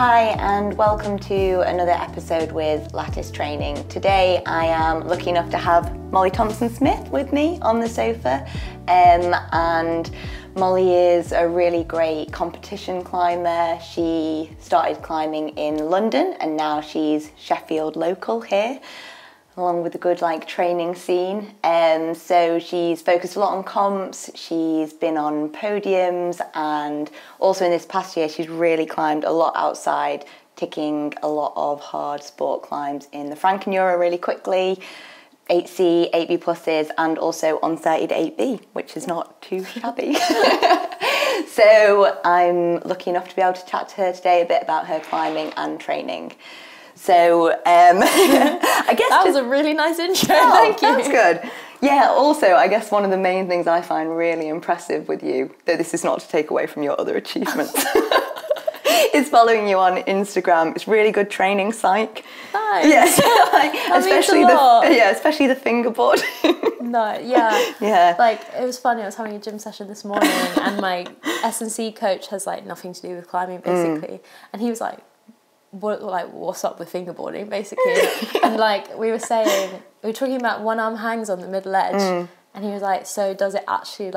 Hi and welcome to another episode with Lattice Training. Today I am lucky enough to have Molly Thompson-Smith with me on the sofa, and Molly is a really great competition climber. She started climbing in London and now she's Sheffield local here, along with a good training scene. So she's focused a lot on comps, she's been on podiums, and also in this past year she's really climbed a lot outside, ticking a lot of hard sport climbs in the Franken really quickly, 8C, 8B pluses, and also on-30 to 8B, which is not too shabby. So I'm lucky enough to be able to chat to her today a bit about her climbing and training. So I guess that was a really nice intro. Oh, thank you. That's good. Yeah, also I guess one of the main things I find really impressive with you, though this is not to take away from your other achievements, is following you on Instagram. It's really good training psych. Nice. Yeah, especially the fingerboard. No, yeah. Yeah. It was funny, I was having a gym session this morning and my S&C coach has nothing to do with climbing basically. And he was like, what's up with fingerboarding basically? And we were talking about one arm hangs on the middle edge, and he was like, so does it actually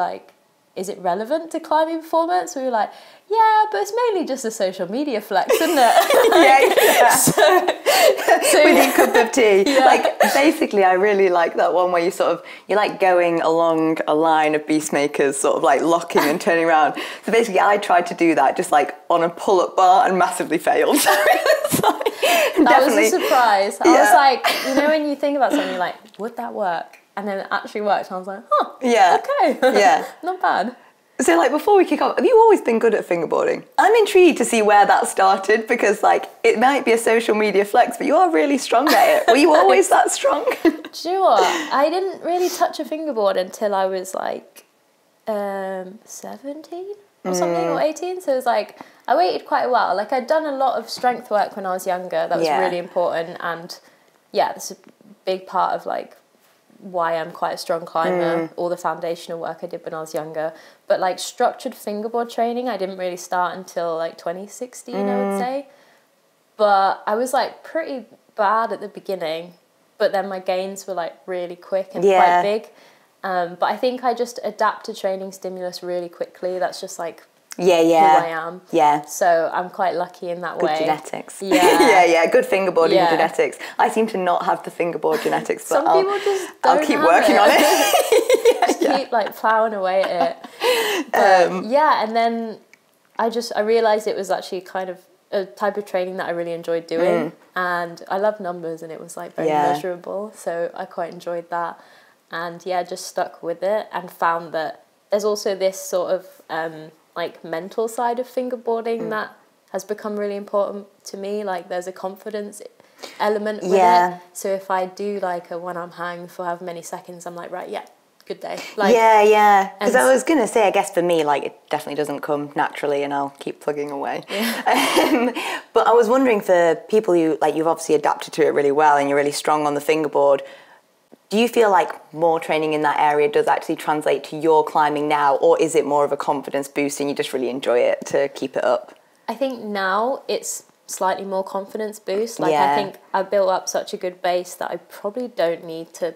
is it relevant to climbing performance? We were like, yeah, but it's mainly just a social media flex, isn't it? Yeah. So with your cup of tea. Yeah. Basically I really like that one where you're going along a line of beastmakers, locking and turning around. So basically I tried to do that just on a pull-up bar and massively failed. That was a surprise. I was like, when you think about something, you're like, would that work? And then it actually worked. And I was like, huh, yeah, okay, yeah, not bad. So before we kick off, have you always been good at fingerboarding? I'm intrigued to see where that started because it might be a social media flex, but you are really strong at it. Were you always that strong? Do you know what? I didn't really touch a fingerboard until I was 17 or something, or 18. So it was I waited quite a while. I'd done a lot of strength work when I was younger. That was really important, and yeah, that's a big part of why I'm quite a strong climber, all the foundational work I did when I was younger. But structured fingerboard training, I didn't really start until 2016, I would say. But I was pretty bad at the beginning, but then my gains were really quick and quite big. But I think I just adapt to training stimulus really quickly. That's just who I am. Yeah. So I'm quite lucky in that way. Good genetics. Yeah. yeah. Good fingerboarding genetics. I seem to not have the fingerboard genetics, but Some people just don't I'll keep working on it. Keep plowing away at it. But, and then I realised it was actually kind of a type of training that I really enjoyed doing. And I love numbers and it was very measurable. So I quite enjoyed that. And just stuck with it and found that there's also this sort of mental side of fingerboarding that has become really important to me. There's a confidence element with it. So if I do a one-arm hang for however many seconds, I'm right, yeah, good day. Because I was going to say, I guess for me, it definitely doesn't come naturally and I'll keep plugging away. Yeah. But I was wondering for people who, you've obviously adapted to it really well and you're really strong on the fingerboard, do you feel more training in that area does actually translate to your climbing now, or is it more of a confidence boost and you just really enjoy it to keep it up? I think now it's slightly more confidence boost. I think I built up such a good base that I probably don't need to,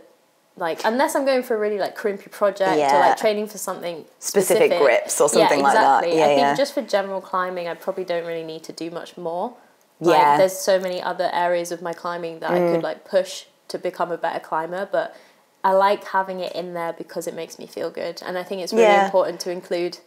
unless I'm going for a really crimpy project or training for something specific grips or something like that. Yeah, I think just for general climbing, I probably don't really need to do much more. There's so many other areas of my climbing that I could push to become a better climber, but I like having it in there because it makes me feel good. And I think it's really important to include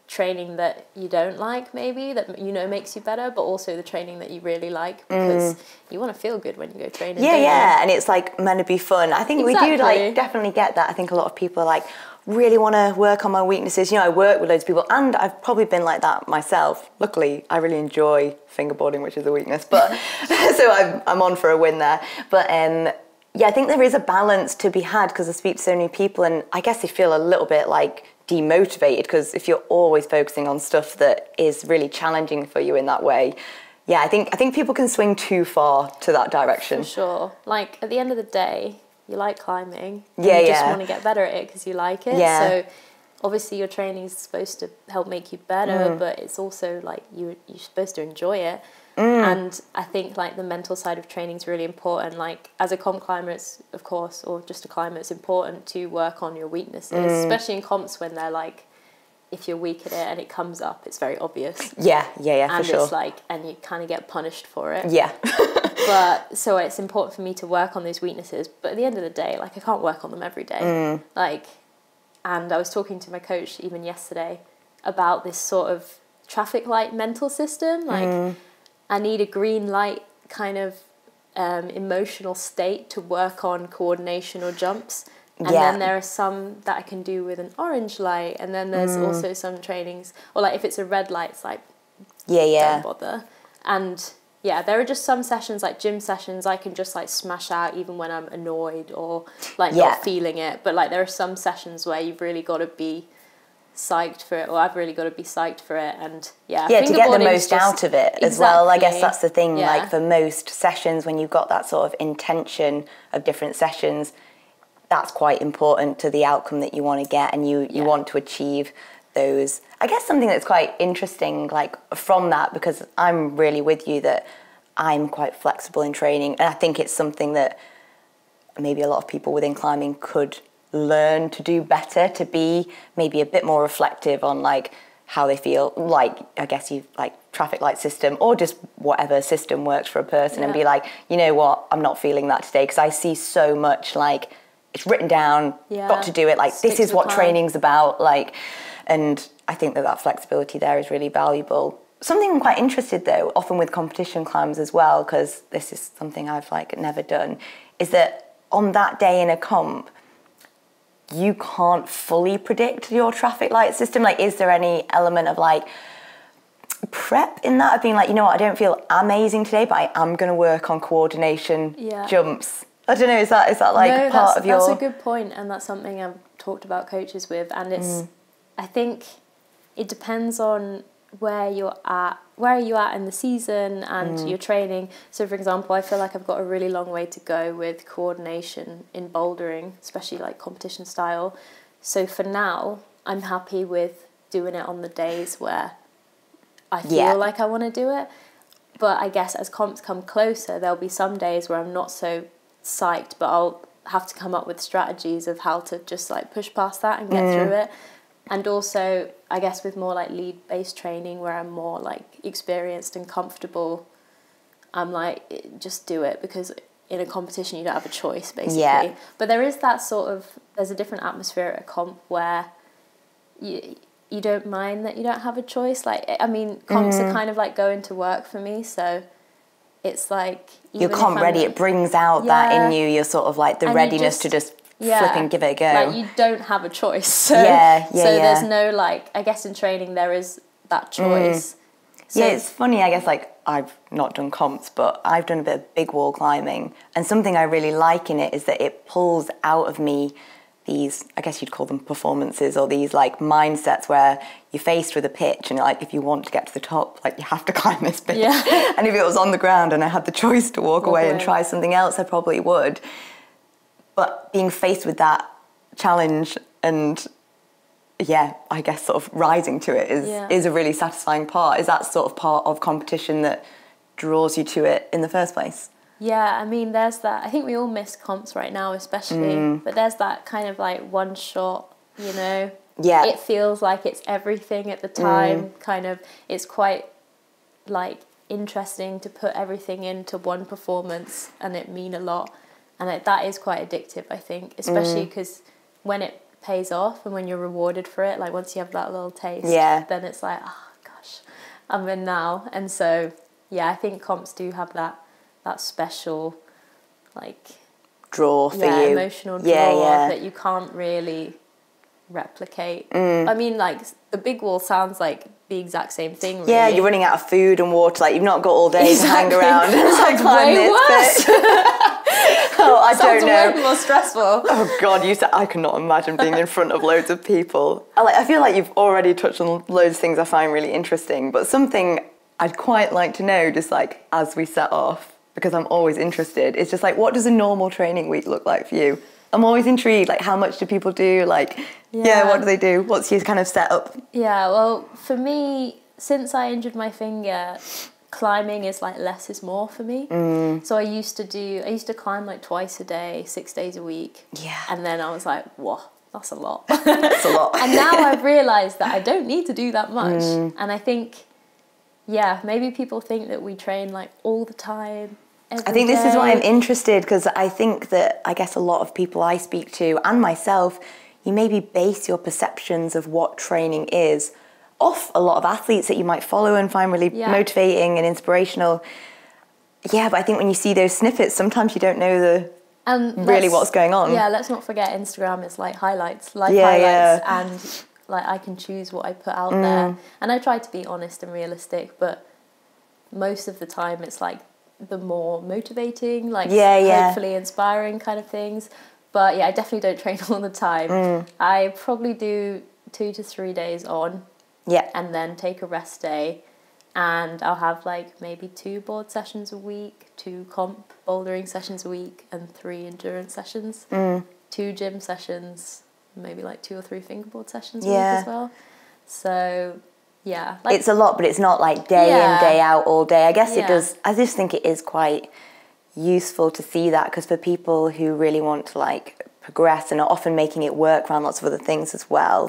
training that you don't like, maybe, that makes you better, but also the training that you really like, because you want to feel good when you go training. And it's meant to be fun. I think we do definitely get that. I think a lot of people are really want to work on my weaknesses. I work with loads of people and I've probably been like that myself. Luckily, I really enjoy fingerboarding, which is a weakness, but so I'm on for a win there. But I think there is a balance to be had because I speak to so many people and I guess they feel a little bit demotivated because if you're always focusing on stuff that is really challenging for you in that way, I think people can swing too far to that direction. For sure. At the end of the day, you like climbing. And you just want to get better at it because you like it. Yeah. So obviously your training is supposed to help make you better, but it's also you're supposed to enjoy it. And I think like the mental side of training is really important. Like as a comp climber, it's of course, or just a climber, it's important to work on your weaknesses, especially in comps when they're like, if you're weak at it and it comes up, it's very obvious. Yeah, and for sure. It's like, and you kind of get punished for it. Yeah. But so it's important for me to work on those weaknesses. But at the end of the day, like I can't work on them every day. Like, and I was talking to my coach even yesterday about this sort of traffic light mental system. Like I need a green light kind of emotional state to work on coordination or jumps. And then there are some that I can do with an orange light. And then there's also some trainings, or like if it's a red light, it's like, don't bother. And yeah, there are just some sessions, like gym sessions, I can just like smash out even when I'm annoyed or like not feeling it. But like there are some sessions where you've really got to be psyched for it, or I've really got to be psyched for it. And to get the most out of it as well. I guess that's the thing, like for most sessions, when you've got that sort of intention of different sessions, that's quite important to the outcome that you want to get, and you want to achieve those. I guess something that's quite interesting, like from that, because I'm really with you that I'm quite flexible in training, and I think it's something that maybe a lot of people within climbing could learn to do better, to be maybe a bit more reflective on like how they feel, like I guess you like traffic light system or just whatever system works for a person, and be like, you know what, I'm not feeling that today, because I see so much like it's written down, got to do it, like this is what training's about, like, and I think that flexibility there is really valuable. Something I'm quite interested though, often with competition climbs as well, because this is something I've like never done, is that on that day in a comp, you can't fully predict your traffic light system. Like, is there any element of like prep in that, of being like, you know what, I don't feel amazing today, but I am going to work on coordination jumps? I don't know, is that like part of your... That's a good point, and that's something I've talked about coaches with, and it's, I think it depends on where you're at in the season and your training. So for example, I feel like I've got a really long way to go with coordination in bouldering, especially like competition style. So for now, I'm happy with doing it on the days where I feel like I want to do it. But I guess as comps come closer, there'll be some days where I'm not so psyched, but I'll have to come up with strategies of how to just like push past that and get through it. And also, I guess with more like lead-based training where I'm more like experienced and comfortable, I'm like, just do it, because in a competition you don't have a choice basically. But there is that sort of, there's a different atmosphere at a comp where you don't mind that you don't have a choice. Like, I mean, comps are kind of like going to work for me, so it's like... You're comp ready, it brings out that in you, you're sort of like the readiness to just flip and give it a go. Like, you don't have a choice. So, there's no, like, I guess in training there is that choice. So, it's funny, I guess, like, I've not done comps, but I've done a bit of big wall climbing, and something I really like in it is that it pulls out of me these, I guess you'd call them performances, or these like mindsets where you're faced with a pitch and like, if you want to get to the top, like you have to climb this pitch. And if it was on the ground and I had the choice to walk away and try something else, I probably would. But being faced with that challenge and I guess sort of rising to it is a really satisfying part. Is that sort of part of competition that draws you to it in the first place? Yeah, I mean, there's that. I think we all miss comps right now, especially. But there's that kind of like one shot, you know? Yeah. It feels like it's everything at the time. Kind of, it's quite like interesting to put everything into one performance and it mean a lot. And that is quite addictive, I think, especially because when it pays off and when you're rewarded for it, like once you have that little taste, then it's like, oh gosh, I'm in now. And so, I think comps do have that special, like, draw for you, emotional draw that you can't really replicate. I mean, like, the big wall sounds like the exact same thing, really. Yeah, you're running out of food and water, like you've not got all day to hang around and like climb this bit. I don't know. Way more stressful. Oh God, I cannot imagine being in front of loads of people. I feel like you've already touched on loads of things I find really interesting, but something I'd quite like to know, just like as we set off, because I'm always interested, it's just like, what does a normal training week look like for you? I'm always intrigued, like how much do people do? Like, what do they do? What's your kind of setup? Yeah, well, for me, since I injured my finger, climbing is like less is more for me. So I used to climb like twice a day, 6 days a week. Yeah. And then I was like, whoa, that's a lot. That's a lot. And now I've realised that I don't need to do that much. And I think, yeah, maybe people think that we train like all the time. I think this is why I'm interested, because I think that, I guess a lot of people I speak to, and myself, you maybe base your perceptions of what training is off a lot of athletes that you might follow and find really motivating and inspirational. Yeah, but I think when you see those snippets, sometimes you don't know really what's going on. Yeah, let's not forget Instagram is like highlights, highlights, and like I can choose what I put out there. And I try to be honest and realistic, but most of the time it's like the more motivating, like hopefully inspiring kind of things. But yeah, I definitely don't train all the time. I probably do 2 to 3 days on. Yeah. And then take a rest day, and I'll have like maybe 2 board sessions a week, 2 comp bouldering sessions a week, and 3 endurance sessions, 2 gym sessions, maybe like 2 or 3 fingerboard sessions a week as well. So yeah, like, it's a lot, but it's not like day in, day out, all day. I guess it does. I just think it is quite useful to see that, because for people who really want to like progress and are often making it work around lots of other things as well.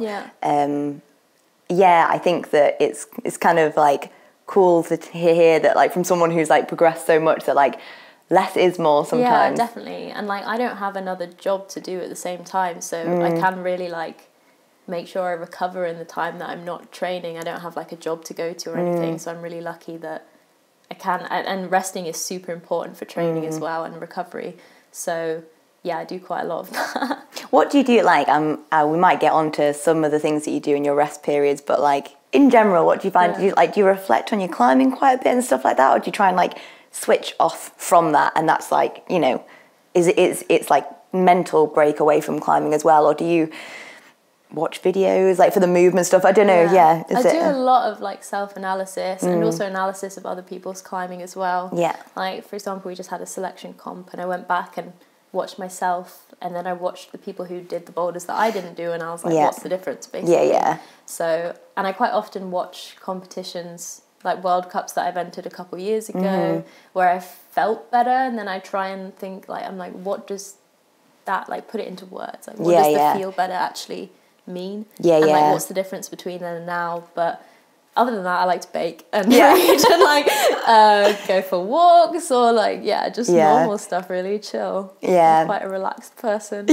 I think that it's kind of like cool to hear that, like, from someone who's like progressed so much, that like less is more sometimes. Yeah, definitely. And like I don't have another job to do at the same time, so I can really like make sure I recover in the time that I'm not training. I don't have like a job to go to or anything, so I'm really lucky that I can. And resting is super important for training as well, and recovery. So yeah, I do quite a lot of that. What do you do? Like, we might get onto some of the things that you do in your rest periods, but like in general, what do you find? Do you reflect on your climbing quite a bit and stuff like that, or do you try and like switch off from that? And that's like, you know, it's like mental break away from climbing as well, or do you watch videos like for the movement stuff? I don't know. I do a lot of like self-analysis and also analysis of other people's climbing as well. Like, for example, we just had a selection comp, and I went back and watched myself, and then I watched the people who did the boulders that I didn't do, and I was like, what's the difference, basically? So, and I quite often watch competitions like World Cups that I've entered a couple of years ago where I felt better, and then I try and think like, I'm like, what does that, like, put it into words, like what does the feel better actually mean? And like, what's the difference between then and now? But other than that, I like to bake and read and like go for walks, or like just normal stuff, really chill. I'm quite a relaxed person.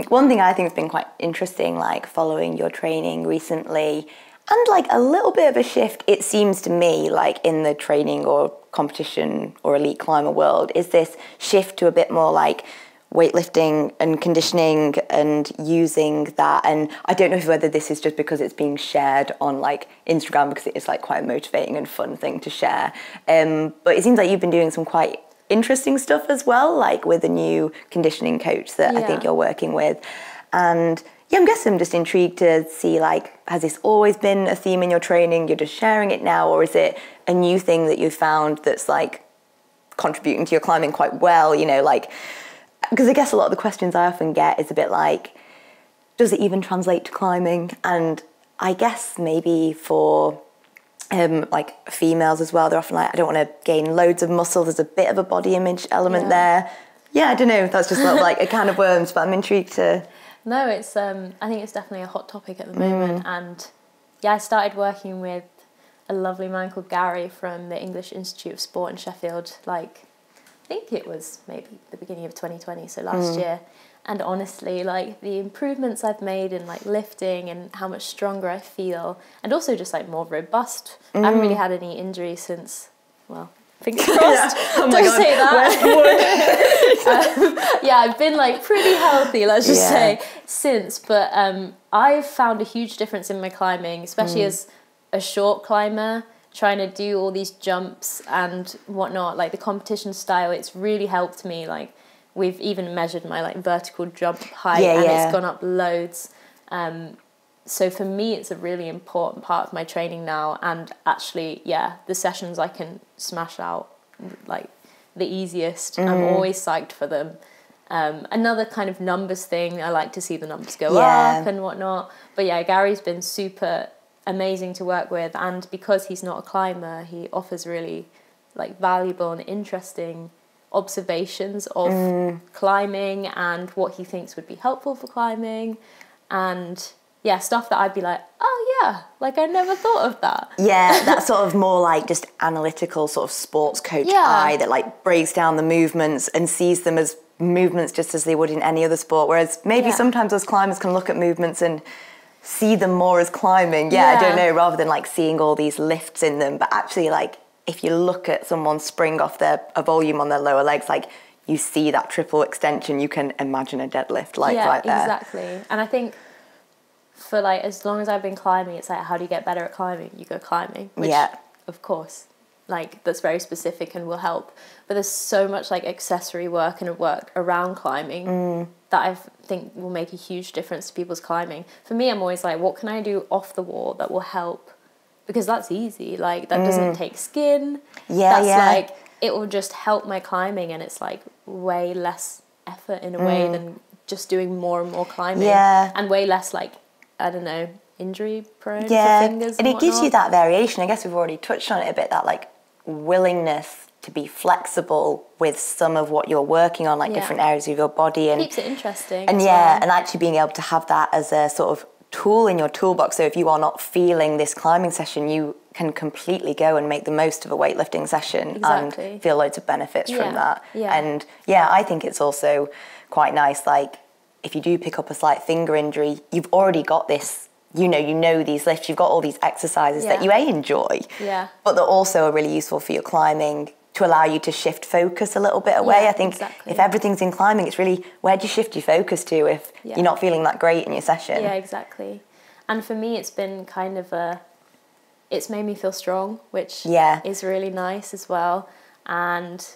One thing I think has been quite interesting, like following your training recently, and like a little bit of a shift, it seems to me, like in the training or competition or elite climber world, is this shift to a bit more like weightlifting and conditioning and using that. And I don't know whether this is just because it's being shared on like Instagram, because it is like quite a motivating and fun thing to share, but it seems like you've been doing some quite interesting stuff as well, like with a new conditioning coach that I think you're working with. And I'm guessing I'm just intrigued to see, like, has this always been a theme in your training, you're just sharing it now, or is it a new thing that you've found that's like contributing to your climbing quite well, you know, like, because I guess a lot of the questions I often get is a bit like, does it even translate to climbing? And I guess maybe for like females as well, they're often like, I don't want to gain loads of muscle, there's a bit of a body image element there. I don't know if that's just not like a can of worms, but I'm intrigued to... No, it's I think it's definitely a hot topic at the moment. And I started working with a lovely man called Gary from the English Institute of Sport in Sheffield, like, I think it was maybe the beginning of 2020, so last year. And honestly, like, the improvements I've made in like lifting and how much stronger I feel, and also just like more robust. I haven't really had any injuries since, well, fingers crossed. Oh my God. Say that. I've been like pretty healthy, let's just say, since. But I've found a huge difference in my climbing, especially as a short climber, trying to do all these jumps and whatnot, like the competition style. It's really helped me. Like, we've even measured my like vertical jump height, and it's gone up loads. So for me, it's a really important part of my training now. And actually, the sessions I can smash out like the easiest. I'm always psyched for them. Another kind of numbers thing, I like to see the numbers go up and whatnot. But Gary's been super amazing to work with, and because he's not a climber, he offers really like valuable and interesting observations of climbing and what he thinks would be helpful for climbing, and yeah, stuff that I'd be like, oh yeah, like I never thought of that. Yeah, that's sort of more like just analytical sort of sports coach eye that like breaks down the movements and sees them as movements just as they would in any other sport, whereas maybe sometimes those climbers can look at movements and see them more as climbing. I don't know, rather than like seeing all these lifts in them. But actually, like if you look at someone spring off a volume on their lower legs, like you see that triple extension, you can imagine a deadlift like right there. Exactly. And I think for like as long as I've been climbing, it's like, how do you get better at climbing? You go climbing, which of course, like that's very specific and will help. But there's so much like accessory work and work around climbing that I think will make a huge difference to people's climbing. For me, I'm always like, what can I do off the wall that will help? Because that's easy. Like that doesn't take skin. That's like, it will just help my climbing, and it's like way less effort in a way than just doing more and more climbing. And way less like, I don't know, injury prone for fingers and it gives you that variation. I guess we've already touched on it a bit, that like willingness to be flexible with some of what you're working on, like different areas of your body, and keeps it interesting. And and actually being able to have that as a sort of tool in your toolbox. So if you are not feeling this climbing session, you can completely go and make the most of a weightlifting session and feel loads of benefits from that. And I think it's also quite nice, like if you do pick up a slight finger injury, you've already got this, you know these lifts, you've got all these exercises that you enjoy, but they're also really useful for your climbing to allow you to shift focus a little bit away. I think if everything's in climbing, it's really, where do you shift your focus to if you're not feeling that great in your session? Yeah, exactly. And for me, it's been kind of it's made me feel strong, which is really nice as well. And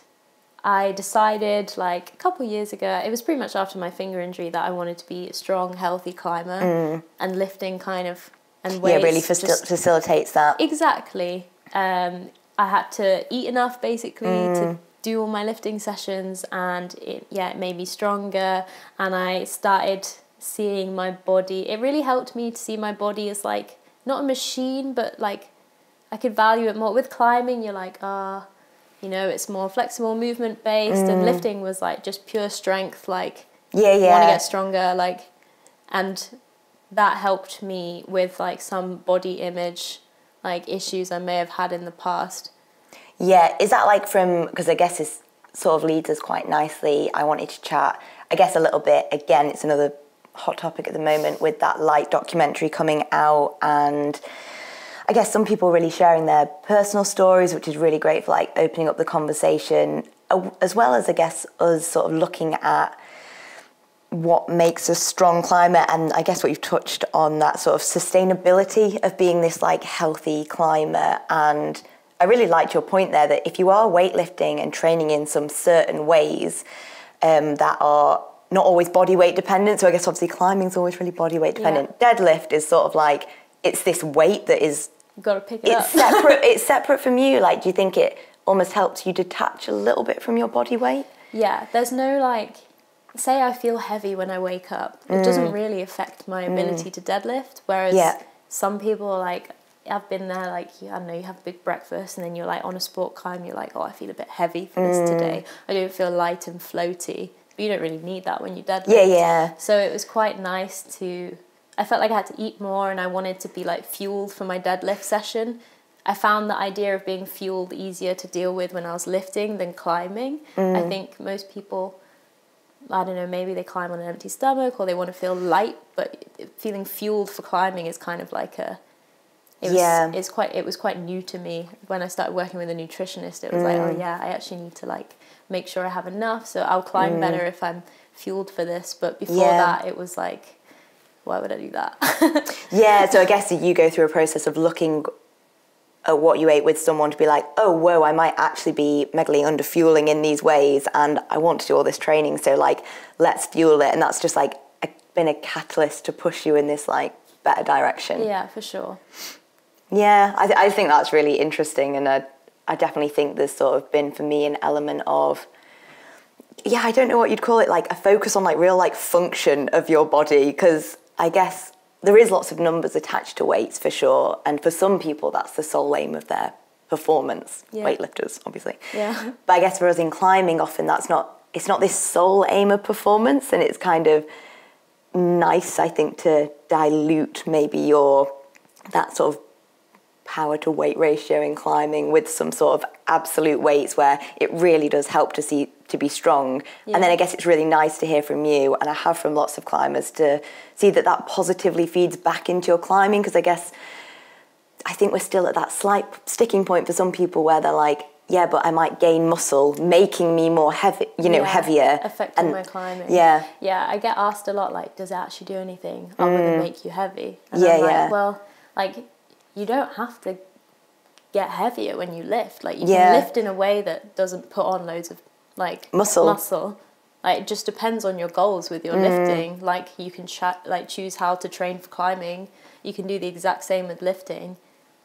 I decided like a couple of years ago, it was pretty much after my finger injury, that I wanted to be a strong, healthy climber, and lifting kind of, and weights really facilitates that. Exactly. I had to eat enough basically to do all my lifting sessions, and it made me stronger, and I started seeing my body. It really helped me to see my body as like not a machine, but like I could value it more. With climbing, you're like, it's more flexible, movement based, and lifting was like just pure strength, like you want to get stronger, like, and that helped me with like some body image like issues I may have had in the past. Is that like from, because I guess this sort of leads us quite nicely, I wanted to chat, I guess a little bit, again, it's another hot topic at the moment with that Light documentary coming out, and I guess some people really sharing their personal stories, which is really great for like opening up the conversation, as well as I guess us sort of looking at what makes a strong climber, and I guess what you've touched on, that sort of sustainability of being this like healthy climber. And I really liked your point there that if you are weightlifting and training in some certain ways that are not always body weight dependent, so I guess obviously climbing is always really body weight dependent. Deadlift is sort of like, it's this weight that is, you've got to pick it up. It's separate from you. Like, do you think it almost helps you detach a little bit from your body weight? Yeah, there's no like, say I feel heavy when I wake up, it doesn't really affect my ability to deadlift, whereas some people like, I've been there, like, I don't know, you have a big breakfast and then you're like on a sport climb, you're like, I feel a bit heavy for this today. I don't feel light and floaty, but you don't really need that when you deadlift. So it was quite nice to, I felt like I had to eat more, and I wanted to be like fueled for my deadlift session. I found the idea of being fueled easier to deal with when I was lifting than climbing. I think most people, I don't know, maybe they climb on an empty stomach or they want to feel light, but feeling fueled for climbing is kind of like it was quite new to me. When I started working with a nutritionist, it was like, I actually need to like make sure I have enough, so I'll climb better if I'm fueled for this. But before that, it was like, why would I do that? So I guess you go through a process of looking at what you ate with someone to be like, oh, whoa, I might actually be megally under fueling in these ways, and I want to do all this training, so like, let's fuel it. And that's just like been a catalyst to push you in this like better direction. Yeah, for sure. I think that's really interesting, and I definitely think there's sort of been for me an element of, I don't know what you'd call it, like a focus on like real like function of your body, because I guess there is lots of numbers attached to weights for sure, and for some people that's the sole aim of their performance, weightlifters obviously. Yeah. But I guess for us in climbing, often it's not this sole aim of performance, and it's kind of nice, I think, to dilute maybe that sort of power to weight ratio in climbing with some sort of absolute weights where it really does help to be strong. And then I guess it's really nice to hear from you, and I have from lots of climbers, to see that positively feeds back into your climbing, because I think we're still at that slight sticking point for some people where they're like, yeah, but I might gain muscle, making me more heavy, heavier. Affecting my climbing. Yeah. Yeah, I get asked a lot, like, does it actually do anything other than make you heavy? And I'm like, well, like, you don't have to get heavier when you lift. Like, you can lift in a way that doesn't put on loads of, like, muscle. Like, it just depends on your goals with your lifting. Like, you can choose how to train for climbing. You can do the exact same with lifting.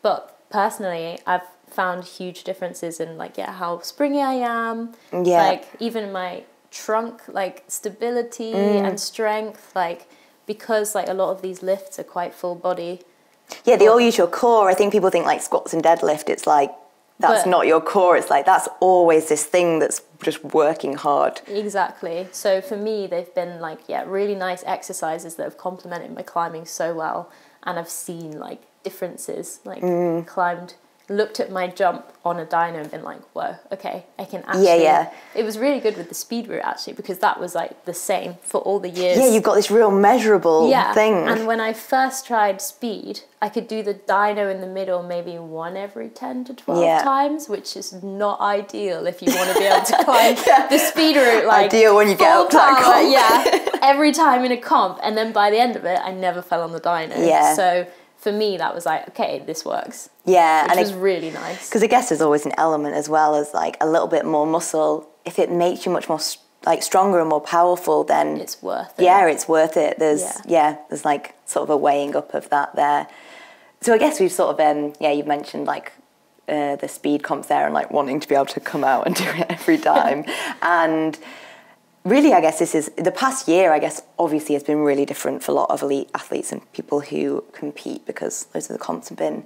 But personally, I've found huge differences in, like, how springy I am. Yeah. Like, even my trunk, like, stability and strength. Like, because, like, a lot of these lifts are quite full body. Yeah, they all use your core. I think people think, like, squats and deadlift, it's like, that's not your core. It's like, that's always this thing that's just working hard. Exactly. So for me, they've been, like, really nice exercises that have complemented my climbing so well. And I've seen, like, differences, like, looked at my jump on a dyno and been like, whoa, okay, I can actually... It was really good with the speed route, actually, because that was, like, the same for all the years. Yeah, you've got this real measurable thing. And when I first tried speed, I could do the dyno in the middle maybe 1 every 10 to 12 times, which is not ideal if you want to be able to climb the speed route, like... Ideal when you get up to that comp. Every time in a comp. And then by the end of it, I never fell on the dyno. Yeah. So... for me, that was like, okay, this works. Yeah. Which was really nice. Because I guess there's always an element as well as, like, a little bit more muscle. If it makes you much more, like, stronger and more powerful, then... it's worth it. Yeah, it's worth it. There's like, sort of a weighing up of that there. So I guess we've sort of, you've mentioned, like, the speed comps there and, like, wanting to be able to come out and do it every time. And... really, I guess this is the past year, I guess, obviously has been really different for a lot of elite athletes and people who compete, because loads of the comps have been,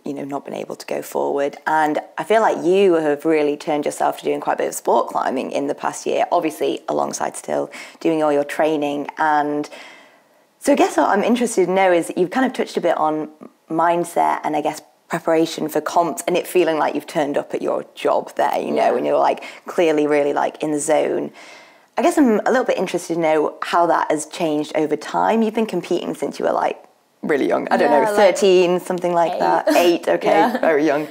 not been able to go forward. And I feel like you have really turned yourself to doing quite a bit of sport climbing in the past year, obviously alongside still doing all your training. And so I guess what I'm interested to know is you've kind of touched a bit on mindset and I guess preparation for comps, and it feeling like you've turned up at your job there, and you're, like, clearly really, like, in the zone. I guess I'm a little bit interested to know how that has changed over time. You've been competing since you were, like, really young. I don't know, 13, like something like 8. That. 8, okay, very young.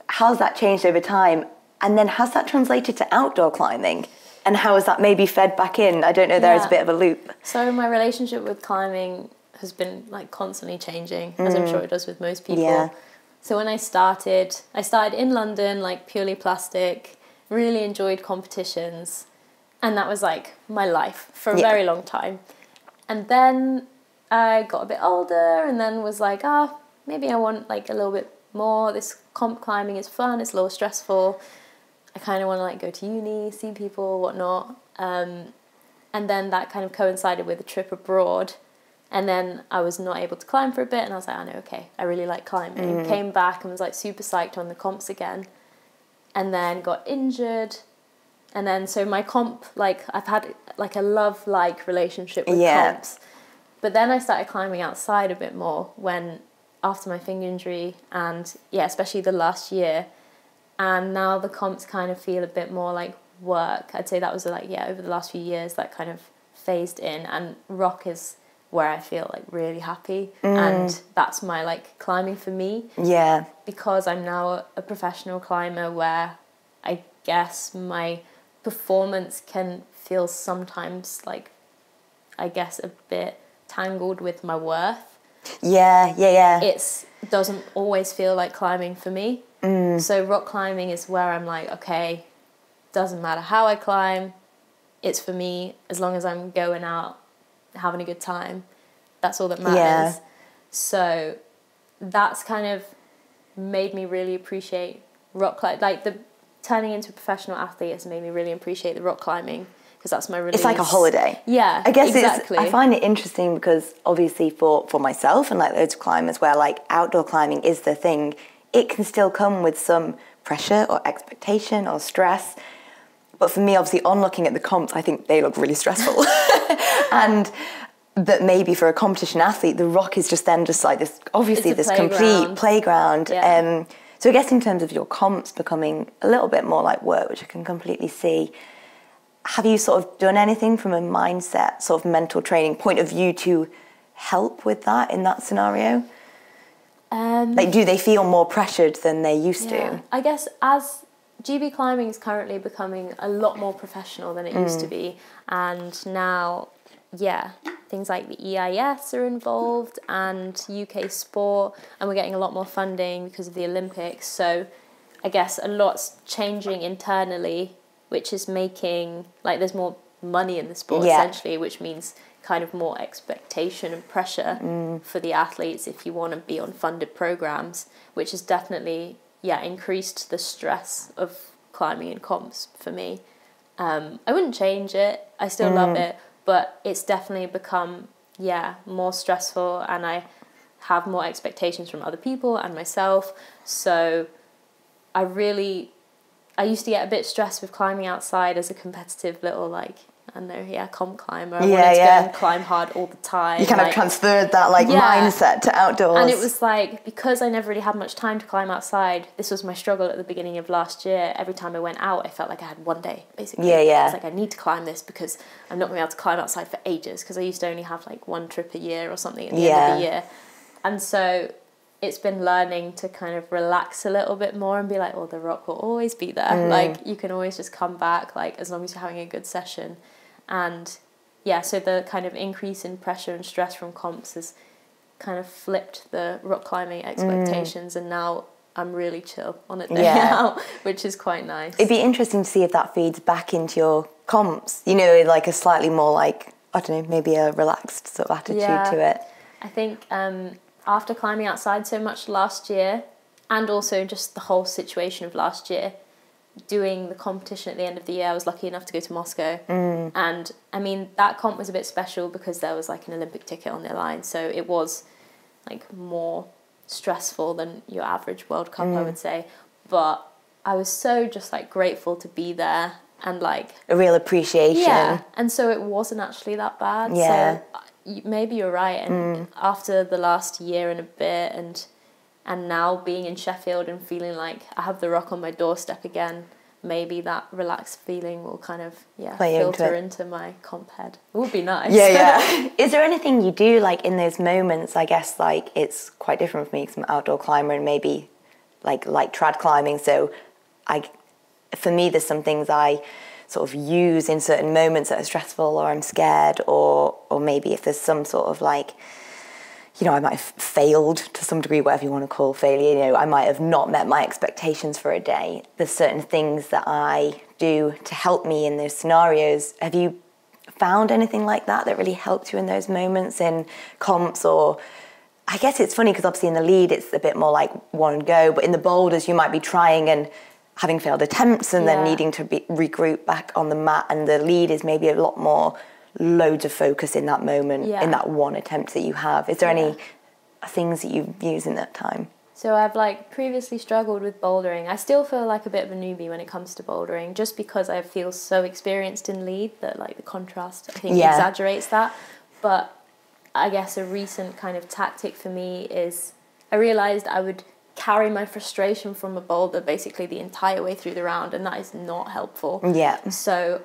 How's that changed over time? And then has that translated to outdoor climbing? And how has that maybe fed back in? I don't know, there is a bit of a loop. So my relationship with climbing has been, like, constantly changing, as I'm sure it does with most people. Yeah. So when I started in London, like, purely plastic, really enjoyed competitions, and that was, like, my life for a very long time. And then I got a bit older and then was like, maybe I want, like, a little bit more. This comp climbing is fun, it's a little stressful. I kind of want to, like, go to uni, see people, whatnot. And then that kind of coincided with a trip abroad. And then I was not able to climb for a bit, and I was like, I know, okay, I really like climbing. Came back and was, like, super psyched on the comps again. And then got injured. And then, so my comp, like, I've had, like, a love-like relationship with comps. But then I started climbing outside a bit more after my finger injury, and, especially the last year. And now the comps kind of feel a bit more like work. I'd say that was, like, over the last few years, that kind of phased in. And rock is where I feel, like, really happy, and that's my, like, climbing for me. Yeah. Because I'm now a professional climber, where I guess my performance can feel sometimes, like, I guess a bit tangled with my worth. Yeah. It doesn't always feel like climbing for me. So rock climbing is where I'm like, okay, doesn't matter how I climb, it's for me, as long as I'm going out having a good time, that's all that matters. So that's kind of made me really appreciate rock climbing. Like, the turning into a professional athlete has made me really appreciate the rock climbing, because that's my release. It's like a holiday. Yeah, I guess exactly. I find it interesting because obviously for myself and like loads of climbers where like outdoor climbing is the thing, it can still come with some pressure or expectation or stress. But for me, obviously, on looking at the comps, I think they look really stressful. And that maybe for a competition athlete, the rock is just then just like this, obviously this complete playground. Yeah. So I guess in terms of your comps becoming a little bit more like work, which I can completely see, have you sort of done anything from a mindset, sort of mental training point of view to help with that in that scenario? Like, do they feel more pressured than they used to? I guess as GB climbing is currently becoming a lot more professional than it used to be, and now, things like the EIS are involved and UK sport, and we're getting a lot more funding because of the Olympics. So I guess a lot's changing internally, which is making, like, there's more money in the sport essentially, which means kind of more expectation and pressure for the athletes if you want to be on funded programs, which has definitely increased the stress of climbing in comps for me. I wouldn't change it. I still love it, but it's definitely become more stressful, and I have more expectations from other people and myself. So I used to get a bit stressed with climbing outside as a competitive little, like, I don't know, comp climber. I wanted to go and climb hard all the time. You kind of transferred that mindset to outdoors. And it was like, because I never really had much time to climb outside, this was my struggle at the beginning of last year. Every time I went out, I felt like I had one day, basically. It's like, I need to climb this because I'm not going to be able to climb outside for ages, because I used to only have like one trip a year or something at the end of the year. And so it's been learning to kind of relax a little bit more and be like, the rock will always be there. Like, you can always just come back, like, as long as you're having a good session. And so the kind of increase in pressure and stress from comps has kind of flipped the rock climbing expectations, and now I'm really chill on a day out, which is quite nice. It'd be interesting to see if that feeds back into your comps, you know, like a slightly more like, I don't know, maybe a relaxed sort of attitude to it. I think after climbing outside so much last year, and also just the whole situation of last year, doing the competition at the end of the year, I was lucky enough to go to Moscow. And I mean, that comp was a bit special because there was like an Olympic ticket on the line, so it was like more stressful than your average World Cup, I would say. But I was so just like grateful to be there, and like a real appreciation. And so it wasn't actually that bad. So maybe you're right. And after the last year and a bit, and now being in Sheffield and feeling like I have the rock on my doorstep again, maybe that relaxed feeling will kind of filter into my comp head. It would be nice. Is there anything you do like in those moments? I guess like it's quite different for me because I'm an outdoor climber and maybe like trad climbing. So for me, there's some things I sort of use in certain moments that are stressful, or I'm scared, or maybe if there's some sort of like, you know, I might have failed to some degree, whatever you want to call failure, you know, I might have not met my expectations for a day. There's certain things that I do to help me in those scenarios. Have you found anything like that really helped you in those moments in comps? Or I guess it's funny because obviously in the lead it's a bit more like one go, but in the boulders you might be trying and having failed attempts and then needing to regroup back on the mat, and the lead is maybe a lot more loads of focus in that moment, in that one attempt that you have. Is there any things that you use in that time? So I've like previously struggled with bouldering. I still feel like a bit of a newbie when it comes to bouldering, just because I feel so experienced in lead that like the contrast I think exaggerates that. But I guess a recent kind of tactic for me is I realised I would carry my frustration from a boulder basically the entire way through the round, and that is not helpful. So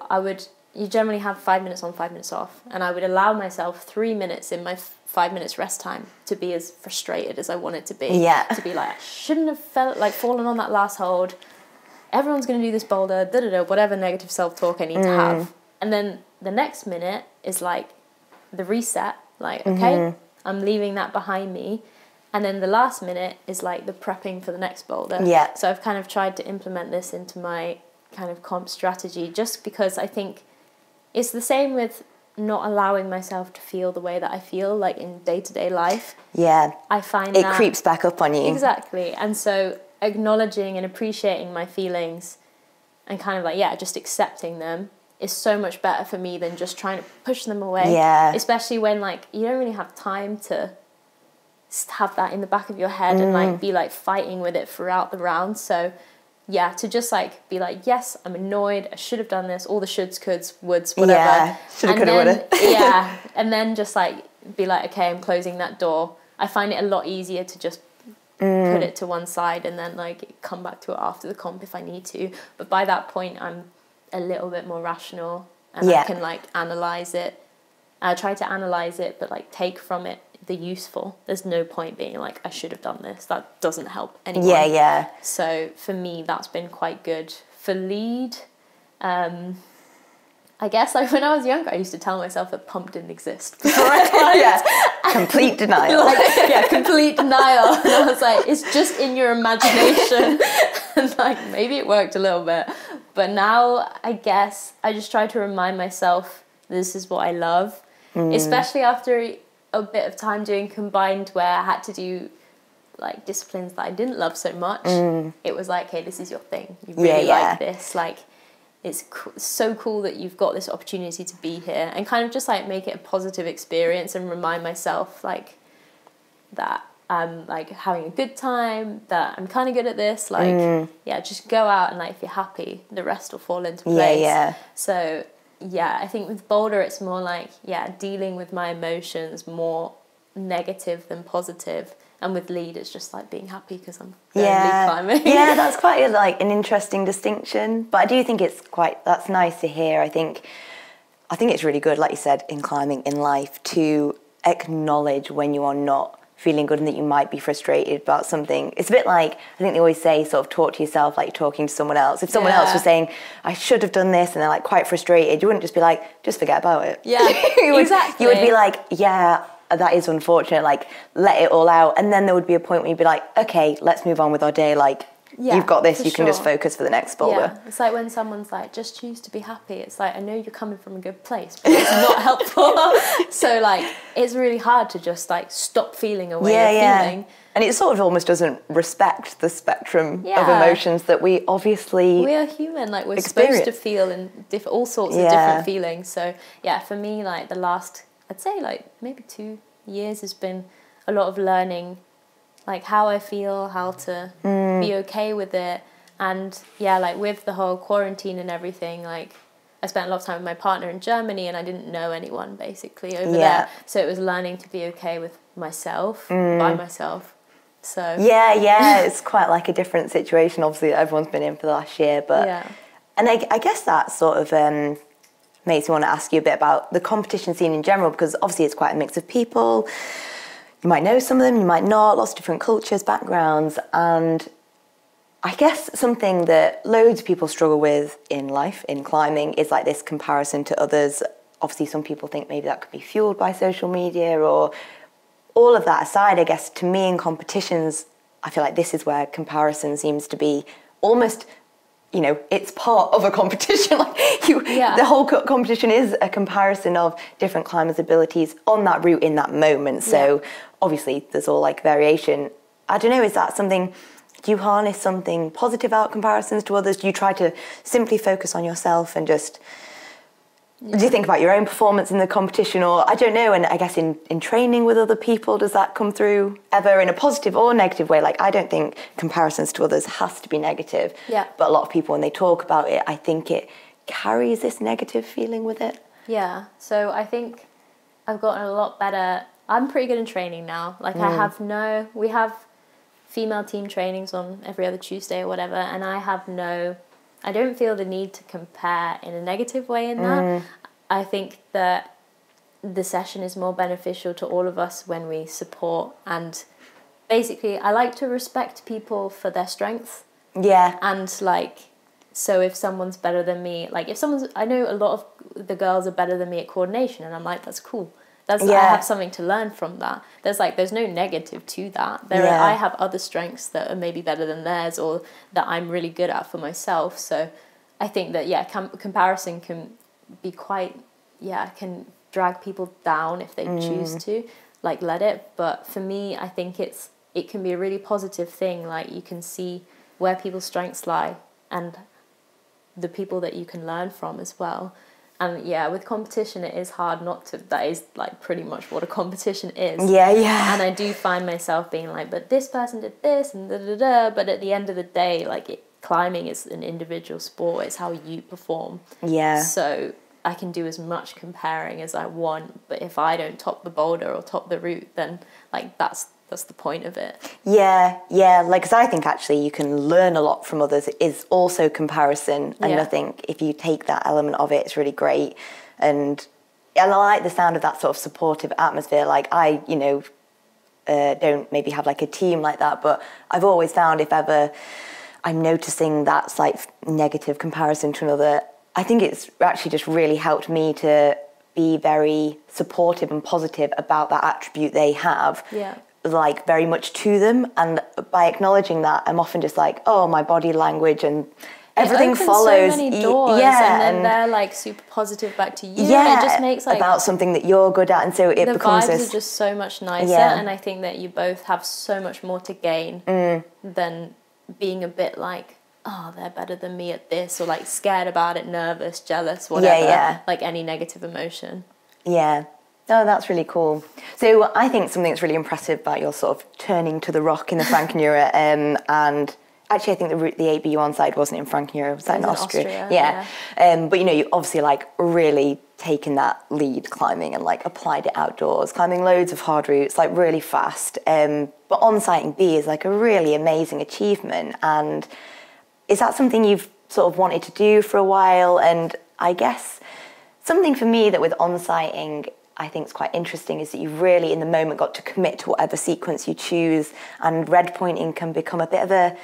you generally have 5 minutes on, 5 minutes off, and I would allow myself 3 minutes in my 5 minutes rest time to be as frustrated as I wanted to be. To be like, I shouldn't have fallen on that last hold. Everyone's going to do this boulder, whatever negative self-talk I need to have. And then the next minute is like the reset, like, okay, I'm leaving that behind me. And then the last minute is like the prepping for the next boulder. So I've kind of tried to implement this into my kind of comp strategy, just because I think it's the same with not allowing myself to feel the way that I feel like in day-to-day life. I find it creeps back up on you. Exactly. And so acknowledging and appreciating my feelings and kind of like, just accepting them is so much better for me than just trying to push them away. Yeah. Especially when like you don't really have time to have that in the back of your head and like be like fighting with it throughout the round. So yeah, to just like be like, yes, I'm annoyed, I should have done this, all the should, shoulds, woulds, whatever. Yeah, shoulda, coulda, woulda. Yeah, and then just like be like, okay, I'm closing that door. I find it a lot easier to just put it to one side and then like come back to it after the comp if I need to. But by that point, I'm a little bit more rational and I can like analyze it. I try to analyze it, but like take from it the useful. There's no point being like, I should have done this. That doesn't help anyone. Yeah. So for me, that's been quite good. For lead, I guess like when I was younger, I used to tell myself that pump didn't exist before I climbed. Complete denial. Complete denial. And I was like, it's just in your imagination. And like maybe it worked a little bit. But now I guess I just try to remind myself this is what I love. Especially after a bit of time doing combined where I had to do like disciplines that I didn't love so much. It was like, hey, this is your thing. You really like this. Like, it's so cool that you've got this opportunity to be here and kind of just like make it a positive experience and remind myself like that I'm like having a good time, that I'm kind of good at this. Like, just go out and like if you're happy, the rest will fall into place. So yeah, I think with boulder it's more like dealing with my emotions more negative than positive, and with lead it's just like being happy because I'm lead climbing. That's quite an interesting distinction, but I do think that's nice to hear. I think it's really good, like you said, in climbing, in life, to acknowledge when you are not feeling good and that you might be frustrated about something. It's a bit like, I think they always say, sort of talk to yourself like you're talking to someone else. If someone else was saying, I should have done this, and they're like quite frustrated, you wouldn't just be like, just forget about it. Yeah, exactly. You would be like, yeah, that is unfortunate, like, let it all out. And then there would be a point where you'd be like, okay, let's move on with our day, like, you've got this, you can just focus for the next boulder. Yeah. It's like when someone's like, just choose to be happy. It's like, I know you're coming from a good place, but it's not helpful. So like, it's really hard to just like stop feeling a way of feeling. And it sort of almost doesn't respect the spectrum of emotions that we obviously we are human, like we're supposed to feel in all sorts of different feelings. So yeah, for me, like the last, I'd say like maybe 2 years has been a lot of learning like how I feel, how to be okay with it. And yeah, like with the whole quarantine and everything, like I spent a lot of time with my partner in Germany and I didn't know anyone basically over there. So it was learning to be okay with myself, by myself. So it's quite like a different situation obviously that everyone's been in for the last year. But and I guess that sort of makes me want to ask you a bit about the competition scene in general, because obviously it's quite a mix of people. You might know some of them, you might not, lots of different cultures, backgrounds, and I guess something that loads of people struggle with in life, in climbing, is like this comparison to others. Obviously, some people think maybe that could be fueled by social media, or all of that aside, I guess to me in competitions, I feel like this is where comparison seems to be almost, it's part of a competition. The whole competition is a comparison of different climbers' abilities on that route in that moment. So obviously there's all like variation. I don't know, is that something, do you harness something positive out comparisons to others? Do you try to simply focus on yourself and just, do you think about your own performance in the competition? Or I don't know, and I guess in training with other people, does that come through ever in a positive or negative way? Like, I don't think comparisons to others has to be negative. But a lot of people, when they talk about it, I think it carries this negative feeling with it. Yeah, so I think I've gotten a lot better. I'm pretty good in training now. Like we have female team trainings on every other Tuesday or whatever, and I don't feel the need to compare in a negative way in that. I think that the session is more beneficial to all of us when we support, and basically I like to respect people for their strengths. And like, so if someone's better than me, like I know a lot of the girls are better than me at coordination, and I'm like, that's cool. I have something to learn from that. There's no negative to that. I have other strengths that are maybe better than theirs, or that I'm really good at for myself. So I think that comparison can be quite can drag people down if they choose to let it. But for me, I think it can be a really positive thing. Like, you can see where people's strengths lie and the people that you can learn from as well. And yeah, with competition, it is hard not to, that is like pretty much what a competition is. Yeah, yeah. And I do find myself being like, but this person did this and da da da. But at the end of the day, like climbing is an individual sport. It's how you perform. Yeah. So I can do as much comparing as I want. But if I don't top the boulder or top the route, then like that's the point of it. Yeah, yeah. Like, because I think actually you can learn a lot from others. It is also comparison. And I think if you take that element of it, it's really great. And I like the sound of that sort of supportive atmosphere. Like I, you know, don't maybe have like a team like that, but I've always found if ever I'm noticing that's like negative comparison to another, I think it's actually just really helped me to be very supportive and positive about that attribute they have. Yeah. Like very much to them, and by acknowledging that, I'm often just like, oh, my body language and everything follows. So many doors, and then they're like super positive back to you. Yeah, and it just makes like about something that you're good at, and so it becomes the vibes are just so much nicer. And I think that you both have so much more to gain than being a bit like, oh, they're better than me at this, or like scared about it, nervous, jealous, whatever. Like any negative emotion. Yeah. Oh, that's really cool. So I think something that's really impressive about your sort of turning to the rock in the Frankenjura, and actually I think the ABU on side wasn't in Frankenjura, was that in Austria? Yeah. But you know, you obviously like really taken that lead climbing and like applied it outdoors, climbing loads of hard routes, like really fast. But on-sighting B is like a really amazing achievement. And is that something you've sort of wanted to do for a while? And I guess something for me that with on-sighting I think is quite interesting is that you've really in the moment got to commit to whatever sequence you choose, and red pointing can become a bit of a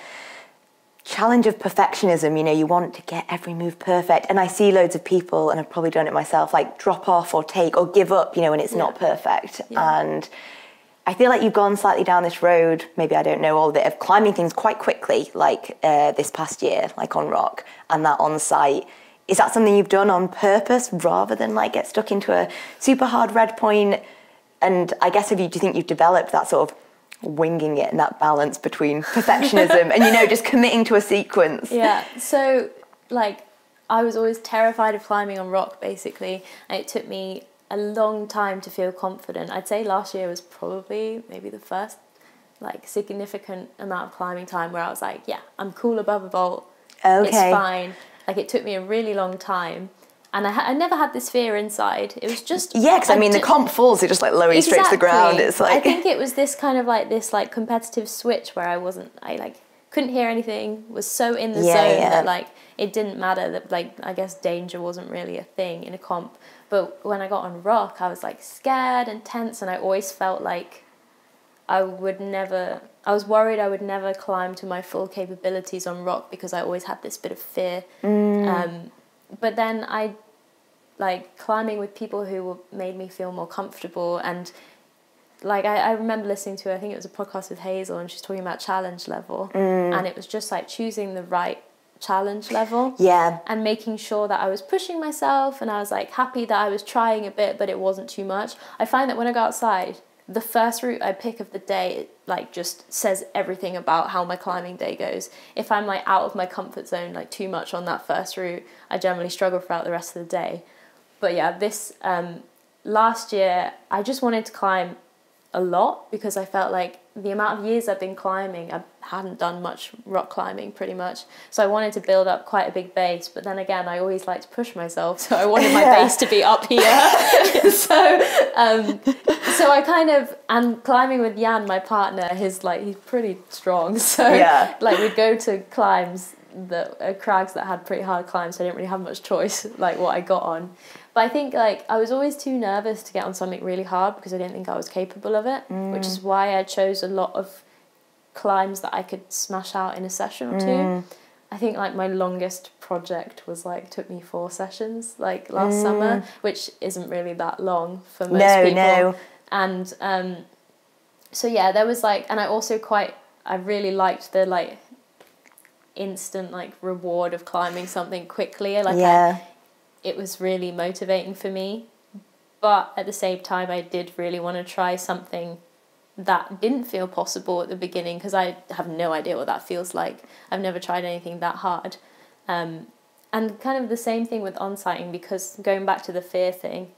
challenge of perfectionism. You know, you want to get every move perfect, and I see loads of people, and I've probably done it myself, like drop off or take or give up, you know, when it's not perfect. And I feel like you've gone slightly down this road, maybe I don't know all of it, of climbing things quite quickly, like this past year, like on rock, and that on site. Is that something you've done on purpose rather than like get stuck into a super hard red point? And I guess do you think you've developed that sort of winging it and that balance between perfectionism and, you know, just committing to a sequence? Yeah, so like I was always terrified of climbing on rock basically, and it took me a long time to feel confident. I'd say last year was probably maybe the first like significant amount of climbing time where I was like, yeah, I'm cool above a vault. Okay. It's fine. Like it took me a really long time, and I never had this fear inside. It was just because I mean the comp falls, it just like lower you straight to the ground. It's like I think it was this kind of like this like competitive switch where I like couldn't hear anything, was so in the zone that like it didn't matter, that like I guess danger wasn't really a thing in a comp. But when I got on rock, I was like scared and tense, and I always felt like I was worried I would never climb to my full capabilities on rock because I always had this bit of fear. But then I like climbing with people who made me feel more comfortable, and like I remember listening to, I think it was a podcast with Hazel, and she's talking about challenge level, and it was just like choosing the right challenge level and making sure that I was pushing myself, and I was like happy that I was trying a bit but it wasn't too much. I find that when I go outside, the first route I pick of the day like just says everything about how my climbing day goes. If I'm like out of my comfort zone like too much on that first route, I generally struggle throughout the rest of the day. But yeah, this last year I just wanted to climb a lot because I felt like the amount of years I've been climbing, I hadn't done much rock climbing pretty much. So I wanted to build up quite a big base, but then again, I always like to push myself. So I wanted my base to be up here. So I kind of, and climbing with Jan, my partner, he's pretty strong. So like we'd go to climbs, the crags that had pretty hard climbs. So I didn't really have much choice, like what I got on. But I think like I was always too nervous to get on something really hard because I didn't think I was capable of it, which is why I chose a lot of climbs that I could smash out in a session or two. I think like my longest project was like took me 4 sessions like last summer, which isn't really that long for most people. No. And so yeah, there was like, and I really liked the like instant like reward of climbing something quickly. Like it was really motivating for me, but at the same time I did really want to try something that didn't feel possible at the beginning because I have no idea what that feels like. I've never tried anything that hard, and And kind of the same thing with on-sighting, because going back to the fear thing,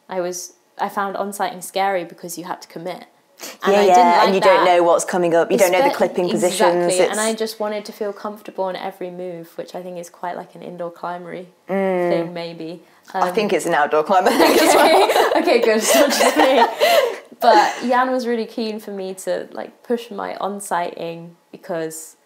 I found on-sighting scary because you had to commit. And I didn't like and you don't know what's coming up. You don't know the clipping positions. Exactly, and I just wanted to feel comfortable in every move, which I think is quite like an indoor climbery thing, maybe. I think it's an outdoor climber thing as well. Okay, good. It's not just me. But Jan was really keen for me to like push my on-sighting because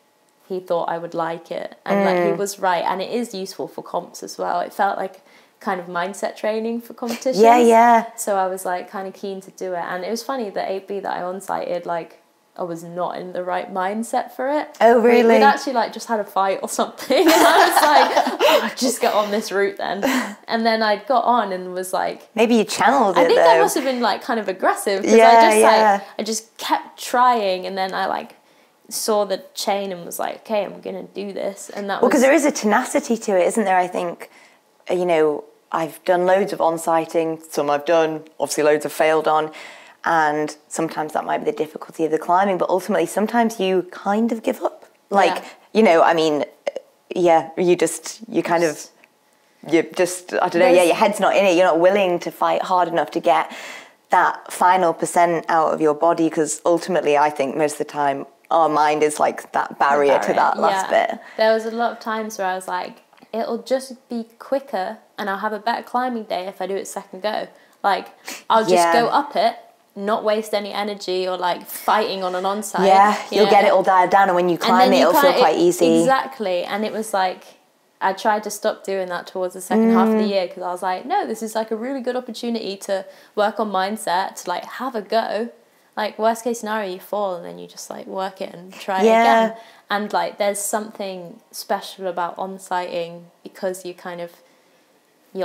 he thought I would like it, and like he was right, and it is useful for comps as well. It felt like kind of mindset training for competitions. Yeah. So I was like kind of keen to do it, and it was funny that 8B that I on-sighted, like I was not in the right mindset for it. Oh really? We'd actually like just had a fight or something, and I was like, oh, just get on this route then. And then I got on and was like, maybe you channeled it. I think though. I must have been like kind of aggressive because I just kept trying, and then I like saw the chain and was like, okay, I'm gonna do this. And that because there is a tenacity to it, isn't there? I think, you know, I've done loads of on-sighting, some I've done, obviously loads have failed on, and sometimes that might be the difficulty of the climbing, but ultimately sometimes you kind of give up. Like, you know, I mean, I don't know, your head's not in it, you're not willing to fight hard enough to get that final % out of your body, because ultimately I think most of the time our mind is like that barrier to that last bit. There was a lot of times where I was like, it'll just be quicker and I'll have a better climbing day if I do it second go. Like, I'll just go up it, not waste any energy or like fighting on an on-site. Yeah, you'll get it all dialed down, and when you climb it'll feel quite easy. Exactly, and it was like, I tried to stop doing that towards the second half of the year, because I was like, no, this is like a really good opportunity to work on mindset, to like have a go. Like, worst case scenario, you fall and then you just like work it and try it again. And like, there's something special about on-sighting because you're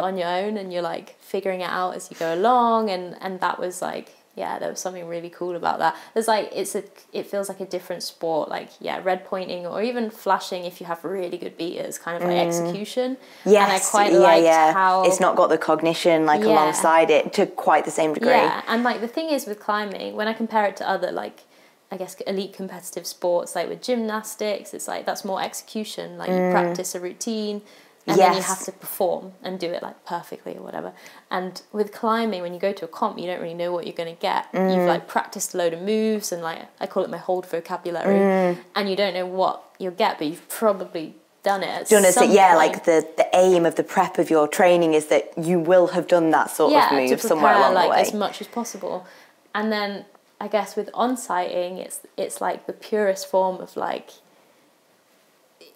on your own and you're like figuring it out as you go along. And that was like, there was something really cool about that. There's like, it feels like a different sport, like, red pointing or even flashing if you have really good beaters, kind of like execution. Yes, and I quite liked how it's not got the cognition like alongside it to quite the same degree. Yeah, and like the thing is with climbing, when I compare it to other like, I guess, elite competitive sports, like with gymnastics, it's like that's more execution, like you practice a routine and then you have to perform and do it like perfectly or whatever. And with climbing, when you go to a comp, you don't really know what you're going to get. You've like practiced a load of moves, and like I call it my hold vocabulary, and you don't know what you'll get, but you've probably done it at some point. Like the aim of the prep of your training is that you will have done that sort of move to prepare, somewhere along the way. As much as possible. And then I guess with on-sighting, it's like the purest form of like,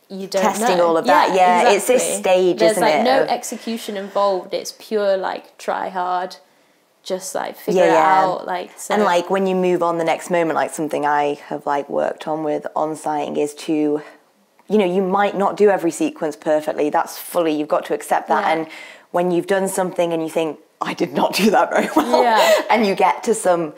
you don't testing know. all of that. Exactly. It's this stage, There's isn't like it? no execution involved. It's pure like try hard, just like figure it out. Like, so. And like when you move on the next moment, like something I have like worked on with on-sighting is to, you know, you might not do every sequence perfectly. That's fully, you've got to accept that. And when you've done something and you think, I did not do that very well, and you get to some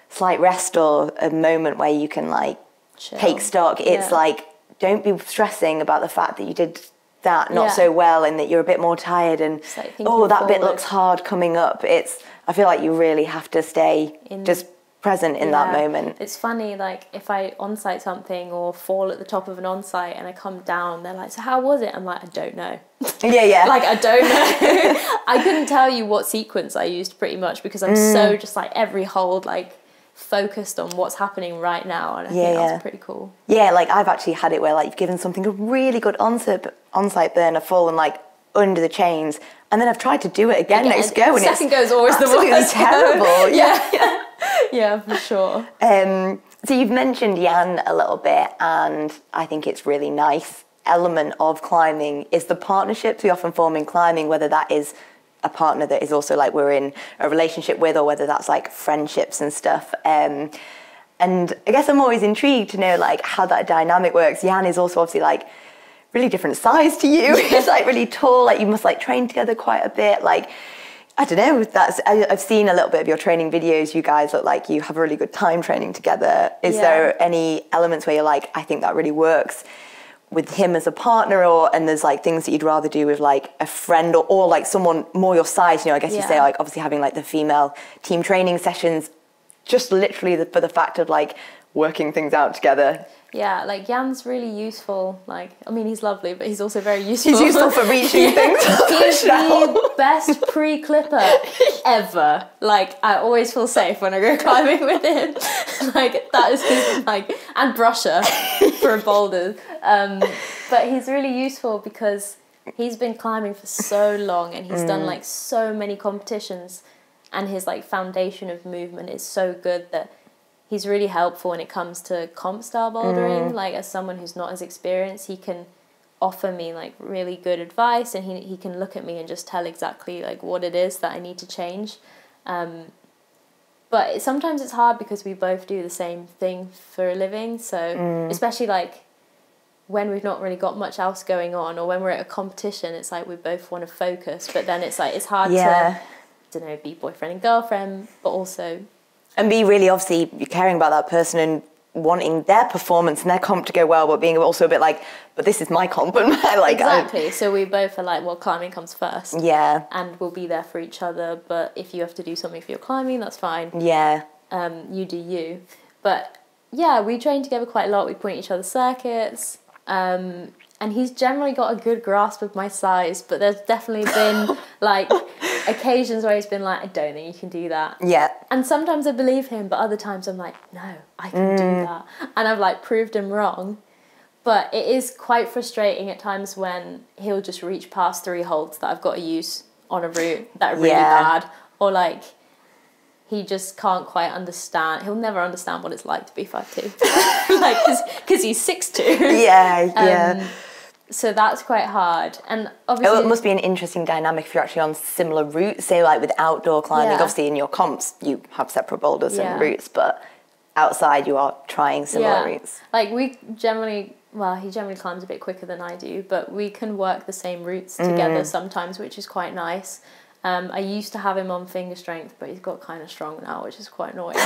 slight rest or a moment where you can like take stock, it's like, don't be stressing about the fact that you did that not so well and that you're a bit more tired and like that bit looks hard coming up. I feel like you really have to stay just present in that moment. It's funny, like if I on-site something or fall at the top of an on-site and I come down, they're like, so how was it? I'm like, I don't know. Like, I don't know. I couldn't tell you what sequence I used pretty much because I'm so just like every hold like focused on what's happening right now, and I think that's pretty cool. Like I've actually had it where like you've given something a really good on-site burner full and like under the chains, and then I've tried to do it again next go, and second go is always absolutely the worst. Terrible. Yeah, for sure. So you've mentioned Jan a little bit, and I think it's really nice element of climbing is the partnerships we often form in climbing, whether that is a partner that is also like we're in a relationship with, or whether that's like friendships and stuff. And I guess I'm always intrigued to know like how that dynamic works. Jan is also obviously like really different size to you. He's like really tall, like you must like train together quite a bit. Like, I don't know, I've seen a little bit of your training videos. You guys look like you have a really good time training together. Is there any elements where you're like, I think that really works with him as a partner, and there's like things that you'd rather do with like a friend or like someone more your size? You know, I guess you say like obviously having like the female team training sessions, just literally for the fact of like working things out together. Yeah, like Jan's really useful. Like, I mean, he's lovely, but he's also very useful. He's useful for reaching things. He's the best pre-clipper ever. Like, I always feel safe when I go climbing with him. Like, that is his, like, and brusher for boulders. But he's really useful because he's been climbing for so long and he's done like so many competitions, and his like foundation of movement is so good that he's really helpful when it comes to comp style bouldering. Like, as someone who's not as experienced, he can offer me like really good advice, and he can look at me and just tell exactly like what it is that I need to change. But sometimes it's hard because we both do the same thing for a living. So especially like when we've not really got much else going on, or when we're at a competition, it's like we both want to focus, but then it's like it's hard to, I don't know, be boyfriend and girlfriend, but also... And be really, obviously, caring about that person and wanting their performance and their comp to go well, but being also a bit like, but this is my comp and my, like... Exactly. So we both are like, well, climbing comes first. Yeah. And we'll be there for each other, but if you have to do something for your climbing, that's fine. Yeah. You do you. But, yeah, we train together quite a lot. We point each other's circuits. And he's generally got a good grasp of my size, but there's definitely been, like, occasions where he's been like, I don't think you can do that. Yeah. And sometimes I believe him, but other times I'm like, no, I can do that. And I've, like, proved him wrong. But it is quite frustrating at times when he'll just reach past 3 holds that I've got to use on a route that are really bad. Or, like, he just can't quite understand. He'll never understand what it's like to be 5'2". Like, because he's 6'2". Yeah. So that's quite hard. And obviously... it must be an interesting dynamic if you're actually on similar routes. Say, like, with outdoor climbing, obviously in your comps, you have separate boulders and routes, but outside you are trying similar routes. Like, we generally... Well, he generally climbs a bit quicker than I do, but we can work the same routes together sometimes, which is quite nice. I used to have him on finger strength, but he's got kind of strong now, which is quite annoying.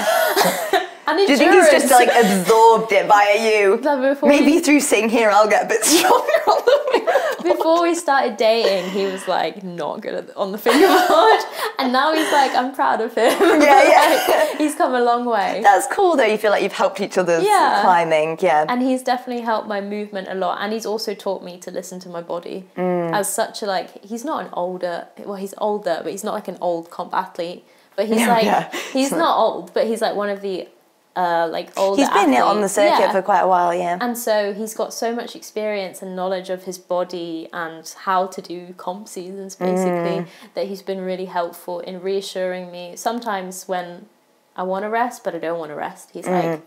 And do you think he's just like absorbed it via you? Maybe through sitting here, I'll get a bit stronger on the finger board. Before we started dating, he was like not good on the fingerboard, and now he's like, I'm proud of him. Like, he's come a long way. That's cool though. You feel like you've helped each other's climbing, and he's definitely helped my movement a lot, and he's also taught me to listen to my body. As such a like, he's not an older. Well, he's older, but he's not like an old comp athlete. But he's he's not old, but he's like one of the like older He's been on the circuit for quite a while, and so he's got so much experience and knowledge of his body and how to do comp seasons basically that he's been really helpful in reassuring me sometimes when I want to rest but I don't want to rest. He's like,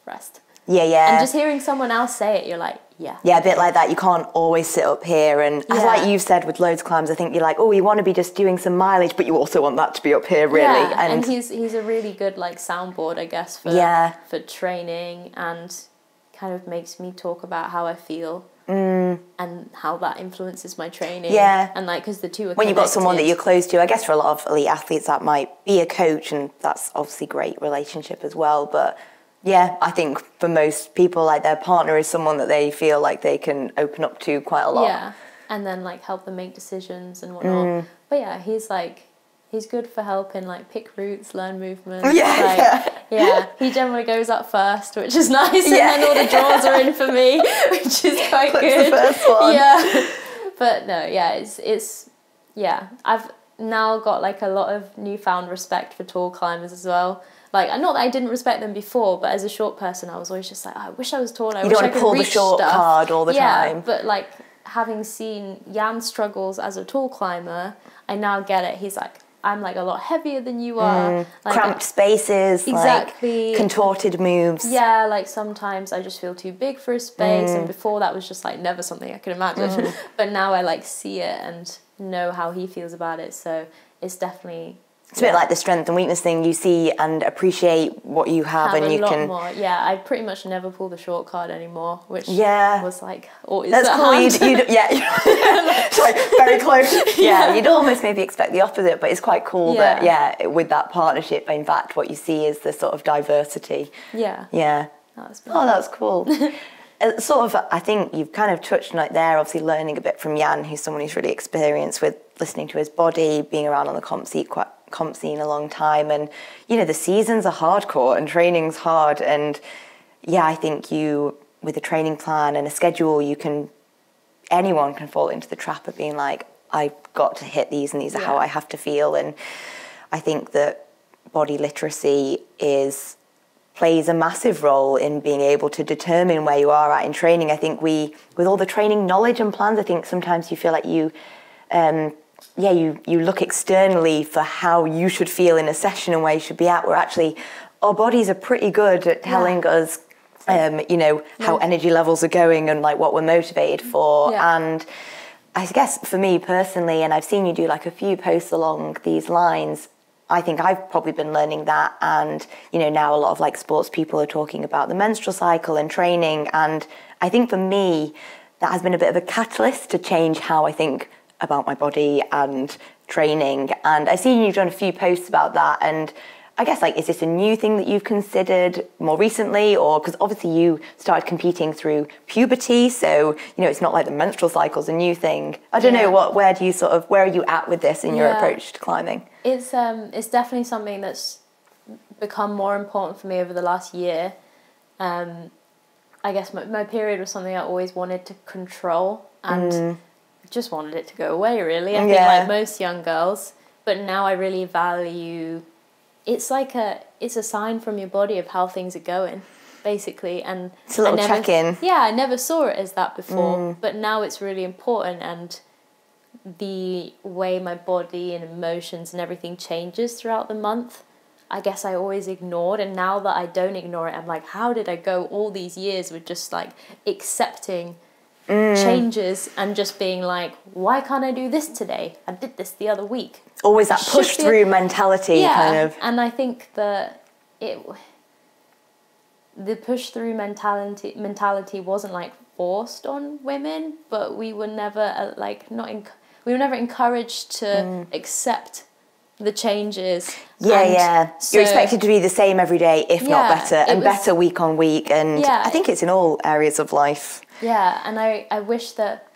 rest. And just hearing someone else say it, you're like, a bit like that. You can't always sit up here, and as like you've said with loads of climbs, I think you're like, oh, you want to be just doing some mileage, but you also want that to be up here, really. And he's a really good like soundboard, I guess, for training, and kind of makes me talk about how I feel and how that influences my training. And like, because the two are when you've got someone that you're close to, I guess for a lot of elite athletes that might be a coach, and that's obviously great relationship as well, but I think for most people, like their partner is someone that they feel like they can open up to quite a lot. And then like help them make decisions and whatnot. But he's good for helping like pick routes, learn movements. He generally goes up first, which is nice, and then all the draws are in for me, which is quite good. The first one. But no, it's I've now got like a lot of newfound respect for tall climbers as well. Like, not that I didn't respect them before, but as a short person, I was always just like, oh, I wish I was taller. You don't want to pull the short card all the time. But like, having seen Jan struggles as a tall climber, I now get it. He's like, I'm like a lot heavier than you are. Like, cramped spaces, exactly. Like contorted moves. Yeah, like sometimes I just feel too big for a space, and before that was just like never something I could imagine. But now I like see it and know how he feels about it, so it's definitely... It's a bit like the strength and weakness thing. You see and appreciate what you have and you can... More. Yeah, I pretty much never pull the short card anymore, which was like always... That's cool. You'd sorry, very close. You'd almost maybe expect the opposite, but it's quite cool that, with that partnership, in fact, what you see is the sort of diversity. That's cool. Sort of, I think you've kind of touched on it there, obviously learning a bit from Jan, who's someone who's really experienced with listening to his body, being around on the comp scene a long time, and you know the seasons are hardcore and training's hard, and yeah, I think with a training plan and a schedule, anyone can fall into the trap of being like, I've got to hit these and these are how I have to feel. And I think that body literacy plays a massive role in being able to determine where you are at in training. I think with all the training knowledge and plans, I think sometimes you feel like you look externally for how you should feel in a session and where you should be at, where actually our bodies are pretty good at telling us, how energy levels are going and like what we're motivated for. Yeah. And I guess for me personally, and I've seen you do like a few posts along these lines, I think I've probably been learning that. And, now a lot of like sports people are talking about the menstrual cycle and training. And I think for me, that has been a bit of a catalyst to change how I think about my body and training. And I've seen you've done a few posts about that. And I guess, like, is this a new thing that you've considered more recently? Or because obviously you started competing through puberty, so, it's not like the menstrual cycle's a new thing. I don't know, where are you at with this in your approach to climbing? It's definitely something that's become more important for me over the last year. I guess my period was something I always wanted to control and just wanted it to go away, really. I think like most young girls, but now I really value... It's a sign from your body of how things are going, basically. And it's a little check-in. Yeah, I never saw it as that before, but now it's really important. And the way my body and emotions and everything changes throughout the month, I guess I always ignored. And now that I don't ignore it, I'm like, how did I go all these years with just like accepting changes and just being like, why can't I do this today? I did this the other week. Always that push through mentality, kind of. And I think that the push through mentality wasn't like forced on women, but we were never we were never encouraged to accept the changes. So, you're expected to be the same every day, if not better, and better week on week. And I think it's in all areas of life. Yeah, and I wish that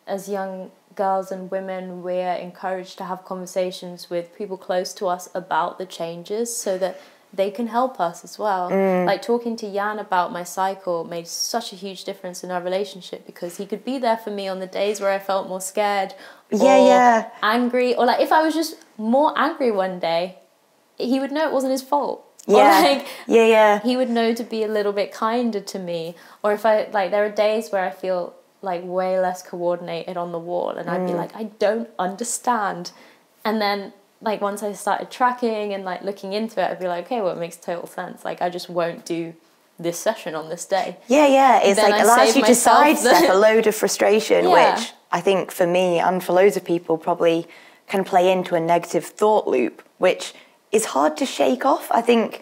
as young girls and women, we're encouraged to have conversations with people close to us about the changes so that they can help us as well. Like talking to Jan about my cycle made such a huge difference in our relationship, because he could be there for me on the days where I felt more scared or angry, or like if I was just more angry one day, he would know it wasn't his fault. He would know to be a little bit kinder to me. Or if there are days where I feel like way less coordinated on the wall, and I'd be like, I don't understand. And then like once I started tracking and like looking into it, I'd be like, okay, well, it makes total sense. Like I just won't do this session on this day. It's then like allows you to sidestep a load of frustration, which I think for me and for loads of people probably can play into a negative thought loop, which is hard to shake off. I think,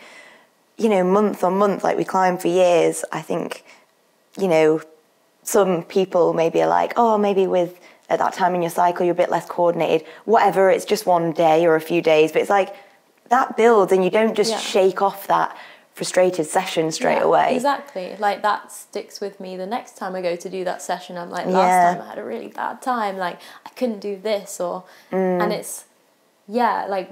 month on month, like we climb for years, I think, some people maybe are like, oh, maybe at that time in your cycle, you're a bit less coordinated, whatever, it's just one day or a few days. But it's like that builds and you don't just shake off that frustrated session straight away. Exactly. Like that sticks with me the next time I go to do that session. I'm like, last time I had a really bad time. Like I couldn't do this and it's, like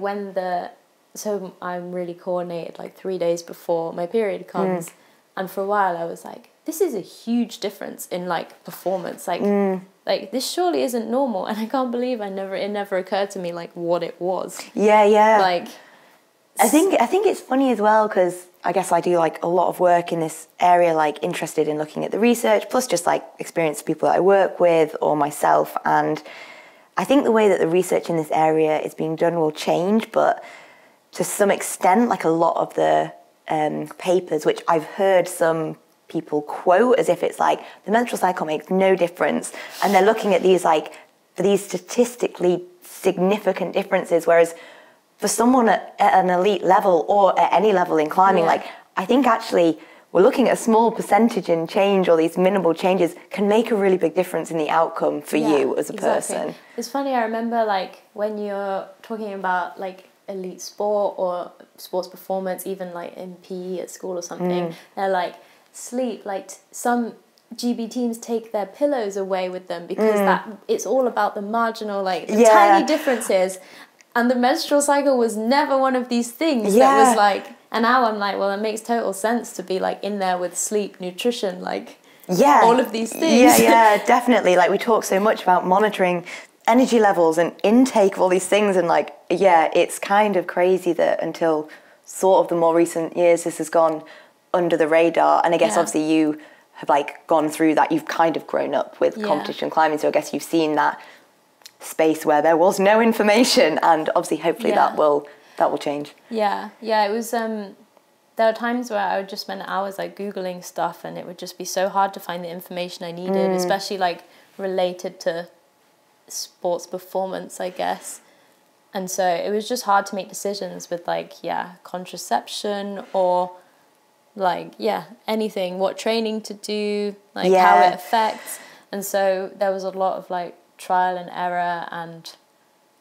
so I'm really coordinated like 3 days before my period comes. And for a while I was like, this is a huge difference in like performance. Like this surely isn't normal. And I can't believe it never occurred to me like what it was. Like I think it's funny as well, because I guess I do like a lot of work in this area, like interested in looking at the research, plus just like experienced people that I work with or myself. And I think the way that the research in this area is being done will change, but to some extent, like a lot of the papers, which I've heard some people quote as if it's like the menstrual cycle makes no difference, and they're looking at these statistically significant differences, whereas for someone at an elite level or at any level in climbing, like I think actually we're looking at a small percentage in change, or these minimal changes can make a really big difference in the outcome for you as a person. It's funny, I remember like when you're talking about like elite sport or sports performance, even like in PE at school or something, they're like sleep, like some GB teams take their pillows away with them because that it's all about the marginal, like tiny differences. And the menstrual cycle was never one of these things that was like And now I'm like, well, it makes total sense to be like in there with sleep, nutrition, like all of these things. Yeah, definitely. Like we talk so much about monitoring energy levels and intake of all these things, and like, yeah, it's kind of crazy that until sort of the more recent years this has gone under the radar. And I guess obviously you have like gone through that, you've kind of grown up with competition climbing, so I guess you've seen that space where there was no information, and obviously hopefully that will change. It was there were times where I would just spend hours like Googling stuff, and it would just be so hard to find the information I needed, especially like related to sports performance, I guess. And so it was just hard to make decisions with like contraception or like anything, what training to do, like how it affects. And so there was a lot of like trial and error and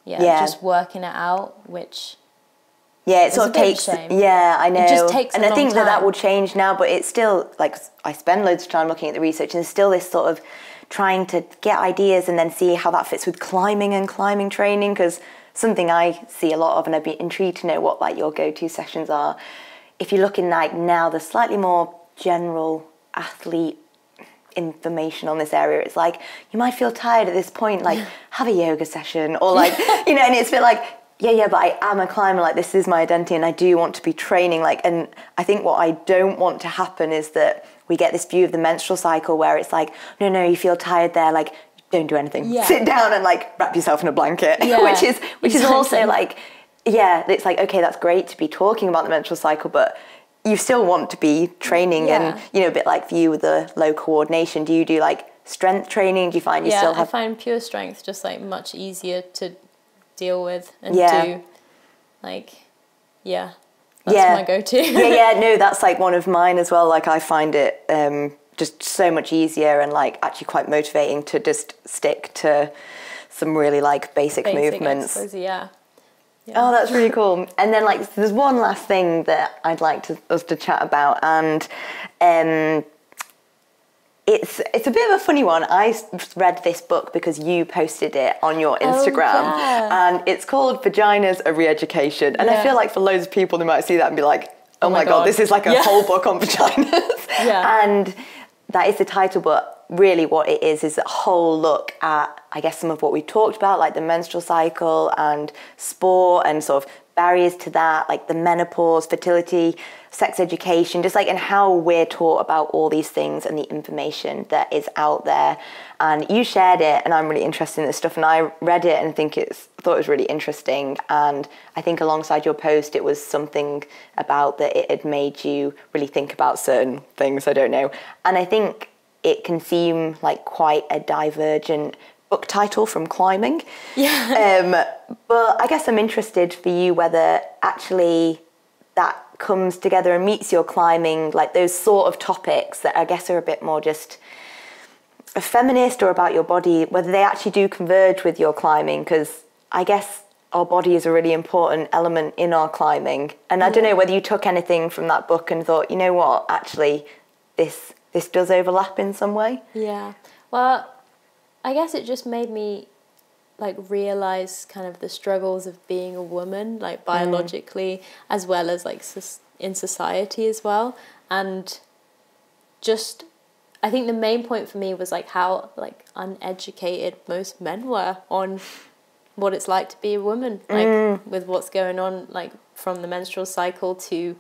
just working it out, which it sort of takes I know, it just takes and a I think long that time. will change now, but it's still like I spend loads of time looking at the research, and there's still this sort of trying to get ideas and then see how that fits with climbing and climbing training, because something I see a lot of, and I'd be intrigued to know what like your go-to sessions are. If you're looking like now, there's slightly more general athlete information on this area. It's like, you might feel tired at this point, like have a yoga session, or like, you know, and it's a bit like, but I am a climber, like this is my identity and I do want to be training, like, and I think what I don't want to happen is that we get this view of the menstrual cycle where it's like, no, you feel tired there, like don't do anything, sit down and like wrap yourself in a blanket, which is also like, it's like, okay, that's great to be talking about the menstrual cycle, but you still want to be training and, you know, a bit like for you with the low coordination, do you do like strength training? Do you find you still have... I find pure strength just like much easier to deal with and do, like, that's my go-to. No, that's like one of mine as well. Like I find it just so much easier and like actually quite motivating to just stick to some really like basic movements. Oh, that's really cool. And then like there's one last thing that I'd like us to chat about, and it's a bit of a funny one. I read this book because you posted it on your Instagram, and it's called Vaginas, a Re-Education. And I feel like for loads of people, they might see that and be like, oh my God, this is like a whole book on vaginas. And that is the title, but really what it is a whole look at, I guess, some of what we talked about, like the menstrual cycle and sport and sort of barriers to that, like the menopause, fertility, sex education, just like, and how we're taught about all these things and the information that is out there. And you shared it, and I'm really interested in this stuff, and I read it and thought it was really interesting. And I think alongside your post, it was something about that it had made you really think about certain things, I don't know. And I think it can seem like quite a divergent book title from climbing. But I guess I'm interested for you whether actually that comes together and meets your climbing, like those sort of topics that I guess are a bit more just a feminist or about your body, whether they actually do converge with your climbing, because I guess our body is a really important element in our climbing. And I don't know whether you took anything from that book and thought, you know what, actually this does overlap in some way. Well, I guess it just made me like realize kind of the struggles of being a woman, like biologically, as well as like in society as well. And just, I think the main point for me was like how like uneducated most men were on what it's like to be a woman, like with what's going on, like from the menstrual cycle to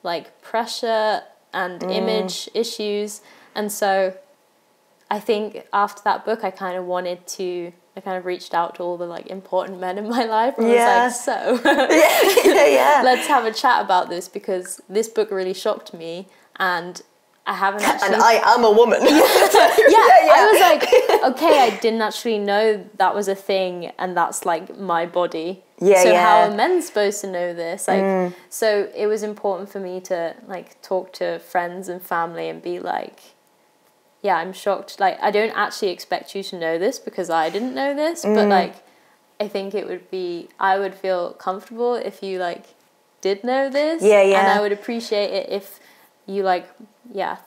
like pressure and image issues. And so I think after that book, I kind of reached out to all the like important men in my life and was like, so let's have a chat about this, because this book really shocked me and I haven't actually... And I am a woman. I was like, okay, I didn't actually know that was a thing and that's like my body. How are men supposed to know this? Like, so it was important for me to like talk to friends and family and be like, yeah, I'm shocked. Like, I don't actually expect you to know this because I didn't know this, but like, I think I would feel comfortable if you like did know this. And I would appreciate it if you like,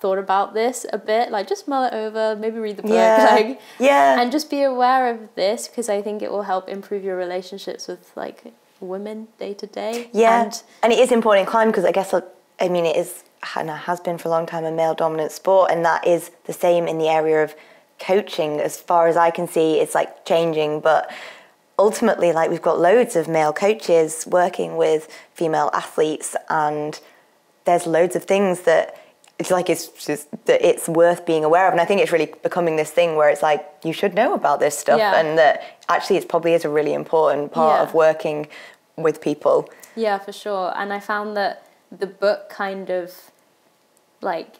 thought about this a bit, like just mull it over, maybe read the book, and just be aware of this, because I think it will help improve your relationships with like women day to day. Yeah, and it is important in climbing because I guess, I mean, it is, and it has been for a long time, a male-dominant sport, and that is the same in the area of coaching. As far as I can see, it's like changing, but ultimately, like, we've got loads of male coaches working with female athletes, and there's loads of things that it's just that it's worth being aware of. And I think it's really becoming this thing where it's like, you should know about this stuff, and that actually it probably is a really important part of working with people. Yeah, for sure. And I found that the book kind of like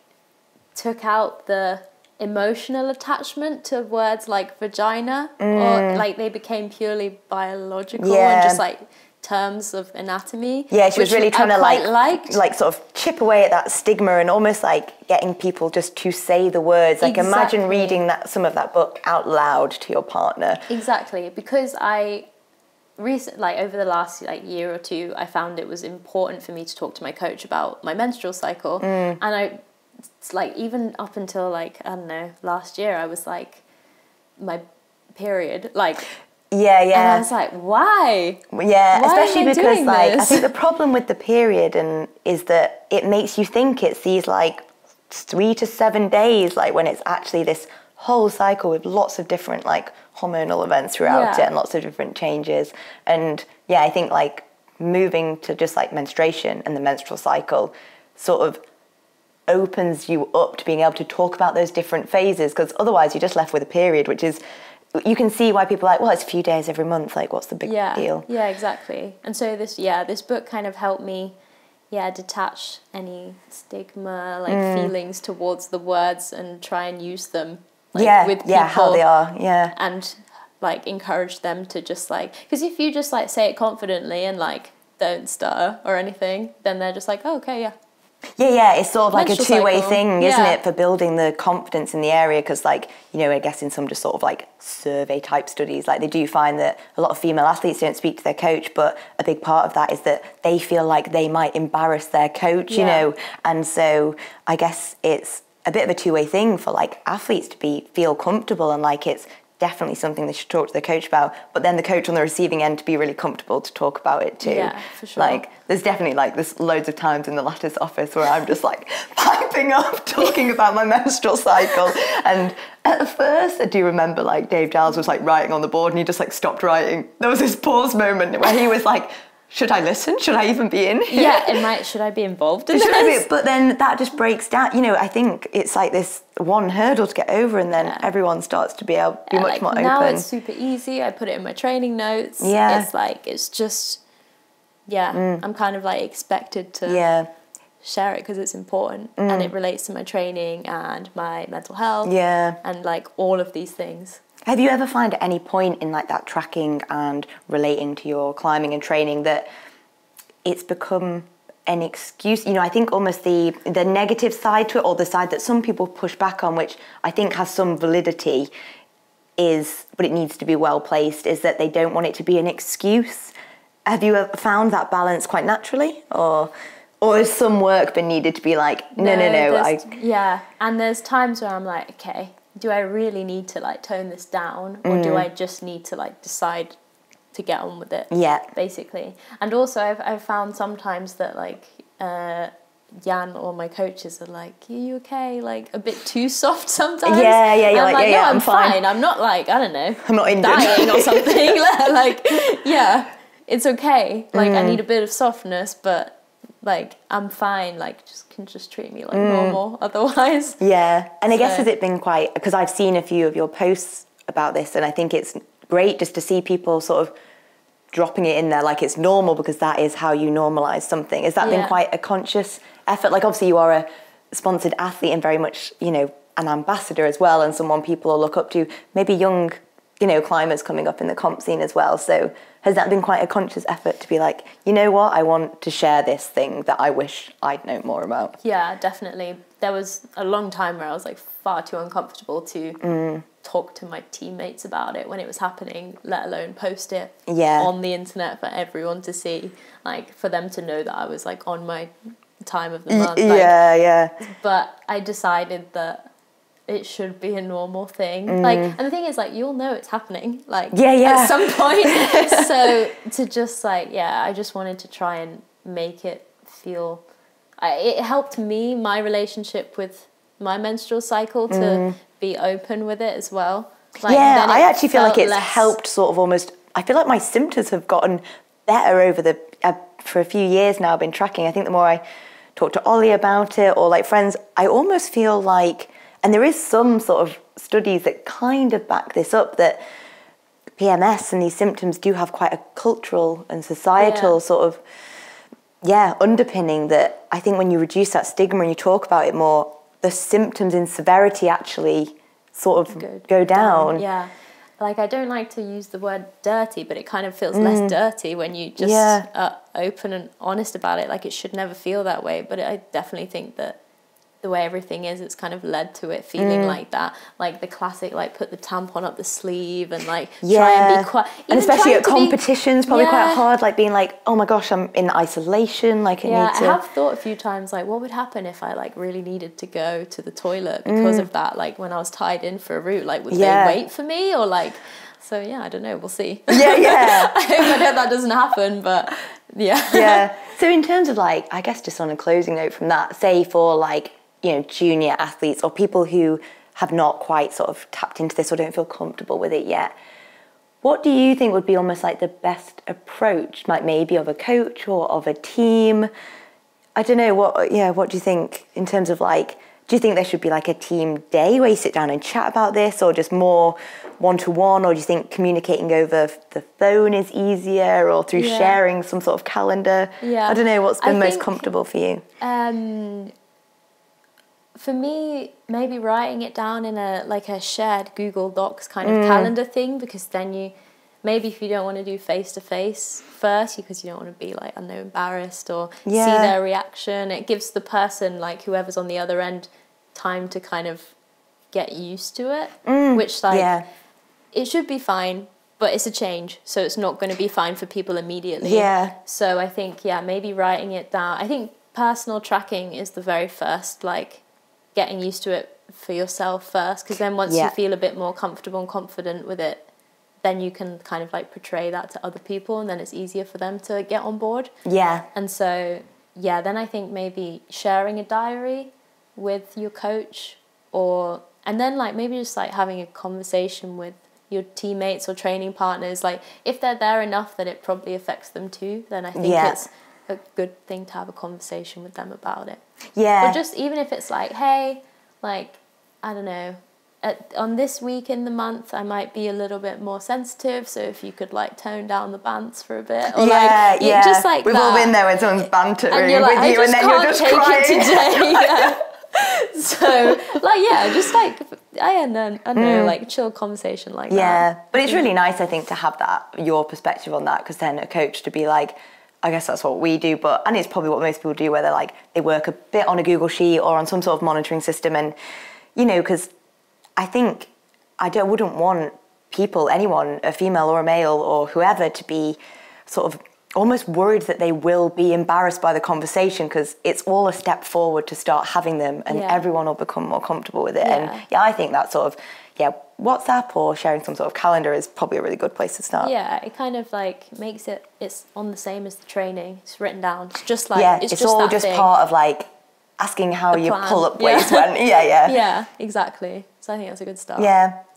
took out the emotional attachment to words like vagina, or like they became purely biological and just like terms of anatomy. Yeah, she was really trying to like sort of chip away at that stigma and almost like getting people just to say the words. Like imagine reading some of that book out loud to your partner. Exactly, because I recently, over the last year or two, I found it was important for me to talk to my coach about my menstrual cycle, and it's like even up until I don't know, last year, I was like, my period, Yeah. And I was like, why? Yeah, why especially because I think the problem with the period is that it makes you think it's these 3 to 7 days, when it's actually this whole cycle with lots of different hormonal events throughout it and lots of different changes. And I think moving to just menstruation and the menstrual cycle sort of opens you up to being able to talk about those different phases, because otherwise you're just left with a period, which is, you can see why people are well, it's a few days every month, what's the big deal? Yeah, exactly. And so this book kind of helped me detach any stigma, feelings towards the words and try and use them with people. Yeah, how they are, and encourage them to just because if you just say it confidently and don't stutter or anything, then they're just oh, okay, yeah. Yeah, it's sort of a two-way thing, isn't it, for building the confidence in the area? Because, I guess in some just sort of survey-type studies, they do find that a lot of female athletes don't speak to their coach, but a big part of that is that they feel like they might embarrass their coach, you know? And so I guess it's a bit of a two-way thing for, athletes to feel comfortable, and, it's definitely something they should talk to their coach about, but then the coach on the receiving end to be really comfortable to talk about it too. Yeah, for sure. There's definitely there's loads of times in the Lattice office where I'm just piping up talking about my menstrual cycle, and at first I do remember Dave Giles was writing on the board and he just stopped writing. There was this pause moment where he was should I listen? Should I even be in here? Yeah, should I be involved in this? But then that just breaks down. I think it's this one hurdle to get over, and then everyone starts to be much more open. Now it's super easy. I put it in my training notes. Yeah. It's just, I'm kind of expected to share it because it's important and it relates to my training and my mental health. Yeah. And all of these things. Have you ever found at any point in that tracking and relating to your climbing and training that it's become an excuse? I think almost the negative side to it, or the side that some people push back on, which I think has some validity, but it needs to be well placed, is that they don't want it to be an excuse. Have you ever found that balance quite naturally, or has some work been needed to be no? Yeah, and there's times where I'm okay, do I really need to tone this down, or do I just need to decide to get on with it? Yeah, basically. And also I've found sometimes that Jan or my coaches are are you okay? A bit too soft sometimes. Yeah. You're I'm no, I'm fine. I'm not I don't know, I'm not injured. Dying or something. It's okay. I need a bit of softness, but I'm fine, just treat me like normal otherwise. Yeah, and I guess has it been quite, because I've seen a few of your posts about this, and I think it's great just to see people sort of dropping it in there it's normal, because that is how you normalise something. Has that been quite a conscious effort? Obviously you are a sponsored athlete and very much, an ambassador as well, and someone people will look up to, maybe young, climbers coming up in the comp scene as well. So has that been quite a conscious effort to be you know what, I want to share this thing that I wish I'd known more about? Yeah, definitely. There was a long time where I was far too uncomfortable to talk to my teammates about it when it was happening, let alone post it on the internet for everyone to see, for them to know that I was on my time of the month. Yeah. But I decided that it should be a normal thing. Like, and the thing is, like, you'll know it's happening, like, yeah. at some point. So to just like, I just wanted to try and make it feel, it helped me, my relationship with my menstrual cycle, to be open with it as well. Like, yeah, I actually feel like it's helped sort of almost, I feel like my symptoms have gotten better over for a few years now. I've been tracking. I think the more I talk to Ollie about it, or like friends, I almost feel like, and there is some sort of studies that kind of back this up, that PMS and these symptoms do have quite a cultural and societal sort of, underpinning, that I think when you reduce that stigma and you talk about it more, the symptoms in severity actually sort of go down. Yeah. Like, I don't like to use the word dirty, but it kind of feels less dirty when you just are open and honest about it. Like, it should never feel that way, but I definitely think that the way everything is, it's kind of led to it feeling like that. Like the classic, like, put the tampon up the sleeve and like try and be quiet. And especially at competitions, probably quite hard, like being like, oh my gosh, I'm in isolation. Like, I have thought a few times, like, what would happen if I like really needed to go to the toilet because of that? Like, when I was tied in for a route, like, would they wait for me, or like? So I don't know. We'll see. Yeah. I hope that doesn't happen, but yeah. So in terms of like, I guess just on a closing note from that, say for like, junior athletes or people who have not quite sort of tapped into this or don't feel comfortable with it yet, what do you think would be almost like the best approach, like maybe of a coach or of a team? I don't know, what do you think in terms of like, do you think there should be like a team day where you sit down and chat about this, or just more one-to-one, or do you think communicating over the phone is easier, or through sharing some sort of calendar? I don't know, what's been most comfortable for you? For me, maybe writing it down in a shared Google Docs kind of calendar thing, because then maybe if you don't want to do face-to-face first, because you don't want to be like, I don't know, embarrassed or see their reaction, it gives the person, like whoever's on the other end, time to kind of get used to it, which like, it should be fine, but it's a change, so it's not going to be fine for people immediately. So I think, maybe writing it down. I think personal tracking is the very first, like, getting used to it for yourself first, because then once you feel a bit more comfortable and confident with it, then you can kind of like portray that to other people, and then it's easier for them to get on board. And so then I think maybe sharing a diary with your coach, and then like maybe just like having a conversation with your teammates or training partners, like if they're there enough that it probably affects them too, then I think it's a good thing to have a conversation with them about it. Or just even if it's like, hey, like, I don't know, on this week in the month I might be a little bit more sensitive, so if you could like tone down the bants for a bit, or just like we've all been there when someone's bantering with like, you and then you're just crying. Today. So like just like I know like chill conversation like that. But it's really nice, I think, to have that, your perspective on that, because then a coach to be like, I guess that's what we do, and it's probably what most people do, where they're like, they work a bit on a Google Sheet or on some sort of monitoring system. And, because I think wouldn't want anyone, a female or a male or whoever, to be sort of almost worried that they will be embarrassed by the conversation, because it's all a step forward to start having them, and everyone will become more comfortable with it. And I think that sort of, WhatsApp or sharing some sort of calendar is probably a really good place to start. It kind of like makes it's on the same as the training. It's written down. It's just like, it's all just part of like asking how your pull-up weights went. Yeah, exactly. So I think that's a good start.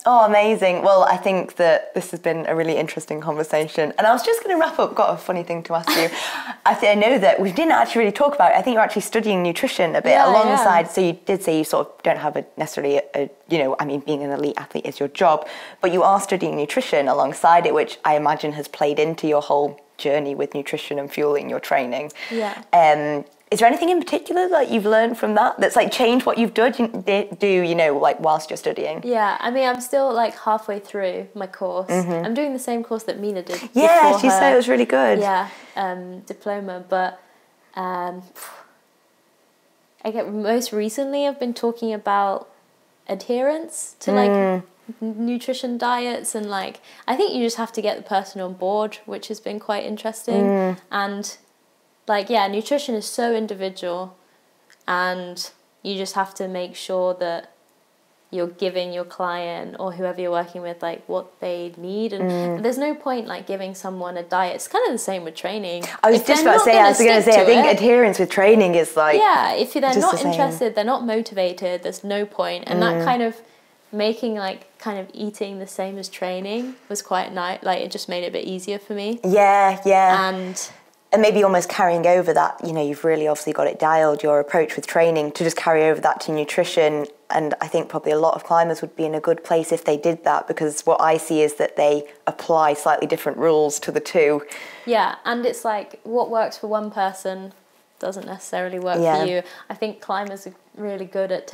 Oh, amazing. Well, I think that this has been a really interesting conversation. And I was just going to wrap up. Got a funny thing to ask you. I know that we didn't actually really talk about it. I think you're actually studying nutrition a bit alongside. So you did say you sort of don't have necessarily being an elite athlete is your job, but you are studying nutrition alongside it, which I imagine has played into your whole journey with nutrition and fueling your training. Is there anything in particular that you've learned from that that's like changed what you've do like whilst you're studying? I mean, I'm still like halfway through my course. I'm doing the same course that Mina did. She said it was really good. Diploma, but most recently I've been talking about adherence to like nutrition diets, and like I think you just have to get the person on board, which has been quite interesting. And like, nutrition is so individual, and you just have to make sure that, you're giving your client or whoever you're working with like what they need, and there's no point like giving someone a diet. It's kind of the same with training. I was just about to say, I think adherence with training is like, yeah, if they're not interested, they're not motivated, there's no point. And that kind of making like kind of eating the same as training was quite nice. Like it just made it a bit easier for me. Yeah. And maybe almost carrying over that, you know, you've really obviously got it dialed, your approach with training, to just carry over that to nutrition. And I think probably a lot of climbers would be in a good place if they did that, because what I see is that they apply slightly different rules to the two. Yeah, and it's like what works for one person doesn't necessarily work for you. I think climbers are really good at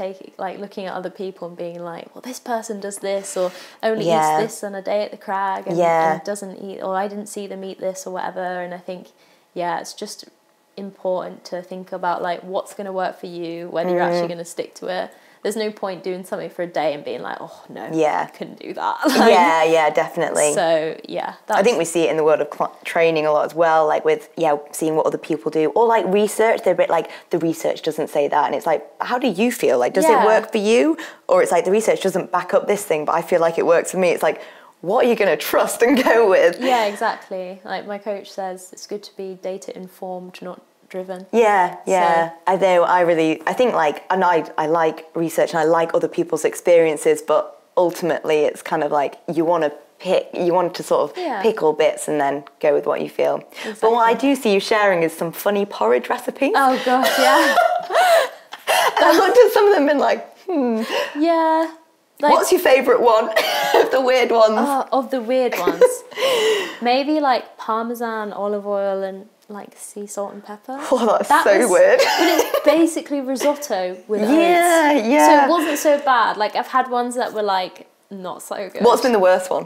looking at other people and being like, well, this person does this, or only eats this on a day at the crag, and doesn't eat, or I didn't see them eat this or whatever. And I think, it's just important to think about like what's going to work for you, whether you're actually going to stick to it. There's no point doing something for a day and being like, oh no, I couldn't do that. Like, definitely. So I think we see it in the world of training a lot as well, like with seeing what other people do, or like research. They're a bit like, the research doesn't say that, and it's like, how do you feel? Like, does it work for you? Or it's like, the research doesn't back up this thing, but I feel like it works for me. It's like, what are you going to trust and go with? Yeah, exactly. Like my coach says, it's good to be data informed, not driven. Yeah. So. I think like, and I like research and I like other people's experiences, but ultimately it's kind of like you want to sort of pick all bits and then go with what you feel. Exactly. But what I do see you sharing is some funny porridge recipes. Oh gosh, yeah. And I looked at some of them and been like, Yeah. Like, what's your favourite one of the weird ones? Of the weird ones. Maybe like Parmesan, olive oil and like sea salt and pepper. Oh, that's so weird. But it's basically risotto with oats. Yeah. So it wasn't so bad. Like I've had ones that were like not so good. What's been the worst one?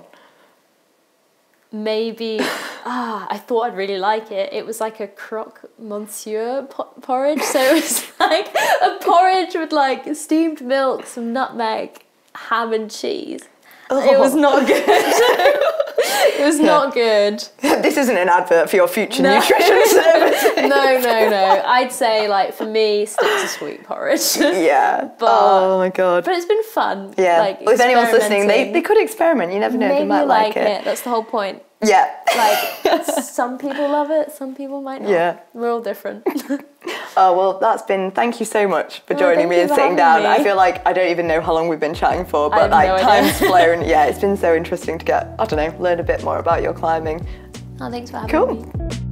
Maybe, I thought I'd really like it. It was like a croque monsieur porridge. So it was like a porridge with like steamed milk, some nutmeg, ham and cheese. It was not good. It was not good. This isn't an advert for your future nutrition service. No. I'd say like for me, stick to sweet porridge. Yeah. Oh my god. But it's been fun. Yeah. Like, well, if anyone's listening, they could experiment. You never know. Maybe they might like it. That's the whole point. Yeah. Like some people love it, some people might not. Yeah. We're all different. Oh, well, thank you so much for joining me and sitting down. I feel like I don't even know how long we've been chatting for, but like time's flown. Yeah, it's been so interesting to learn a bit more about your climbing. Oh, thanks for having me. Cool.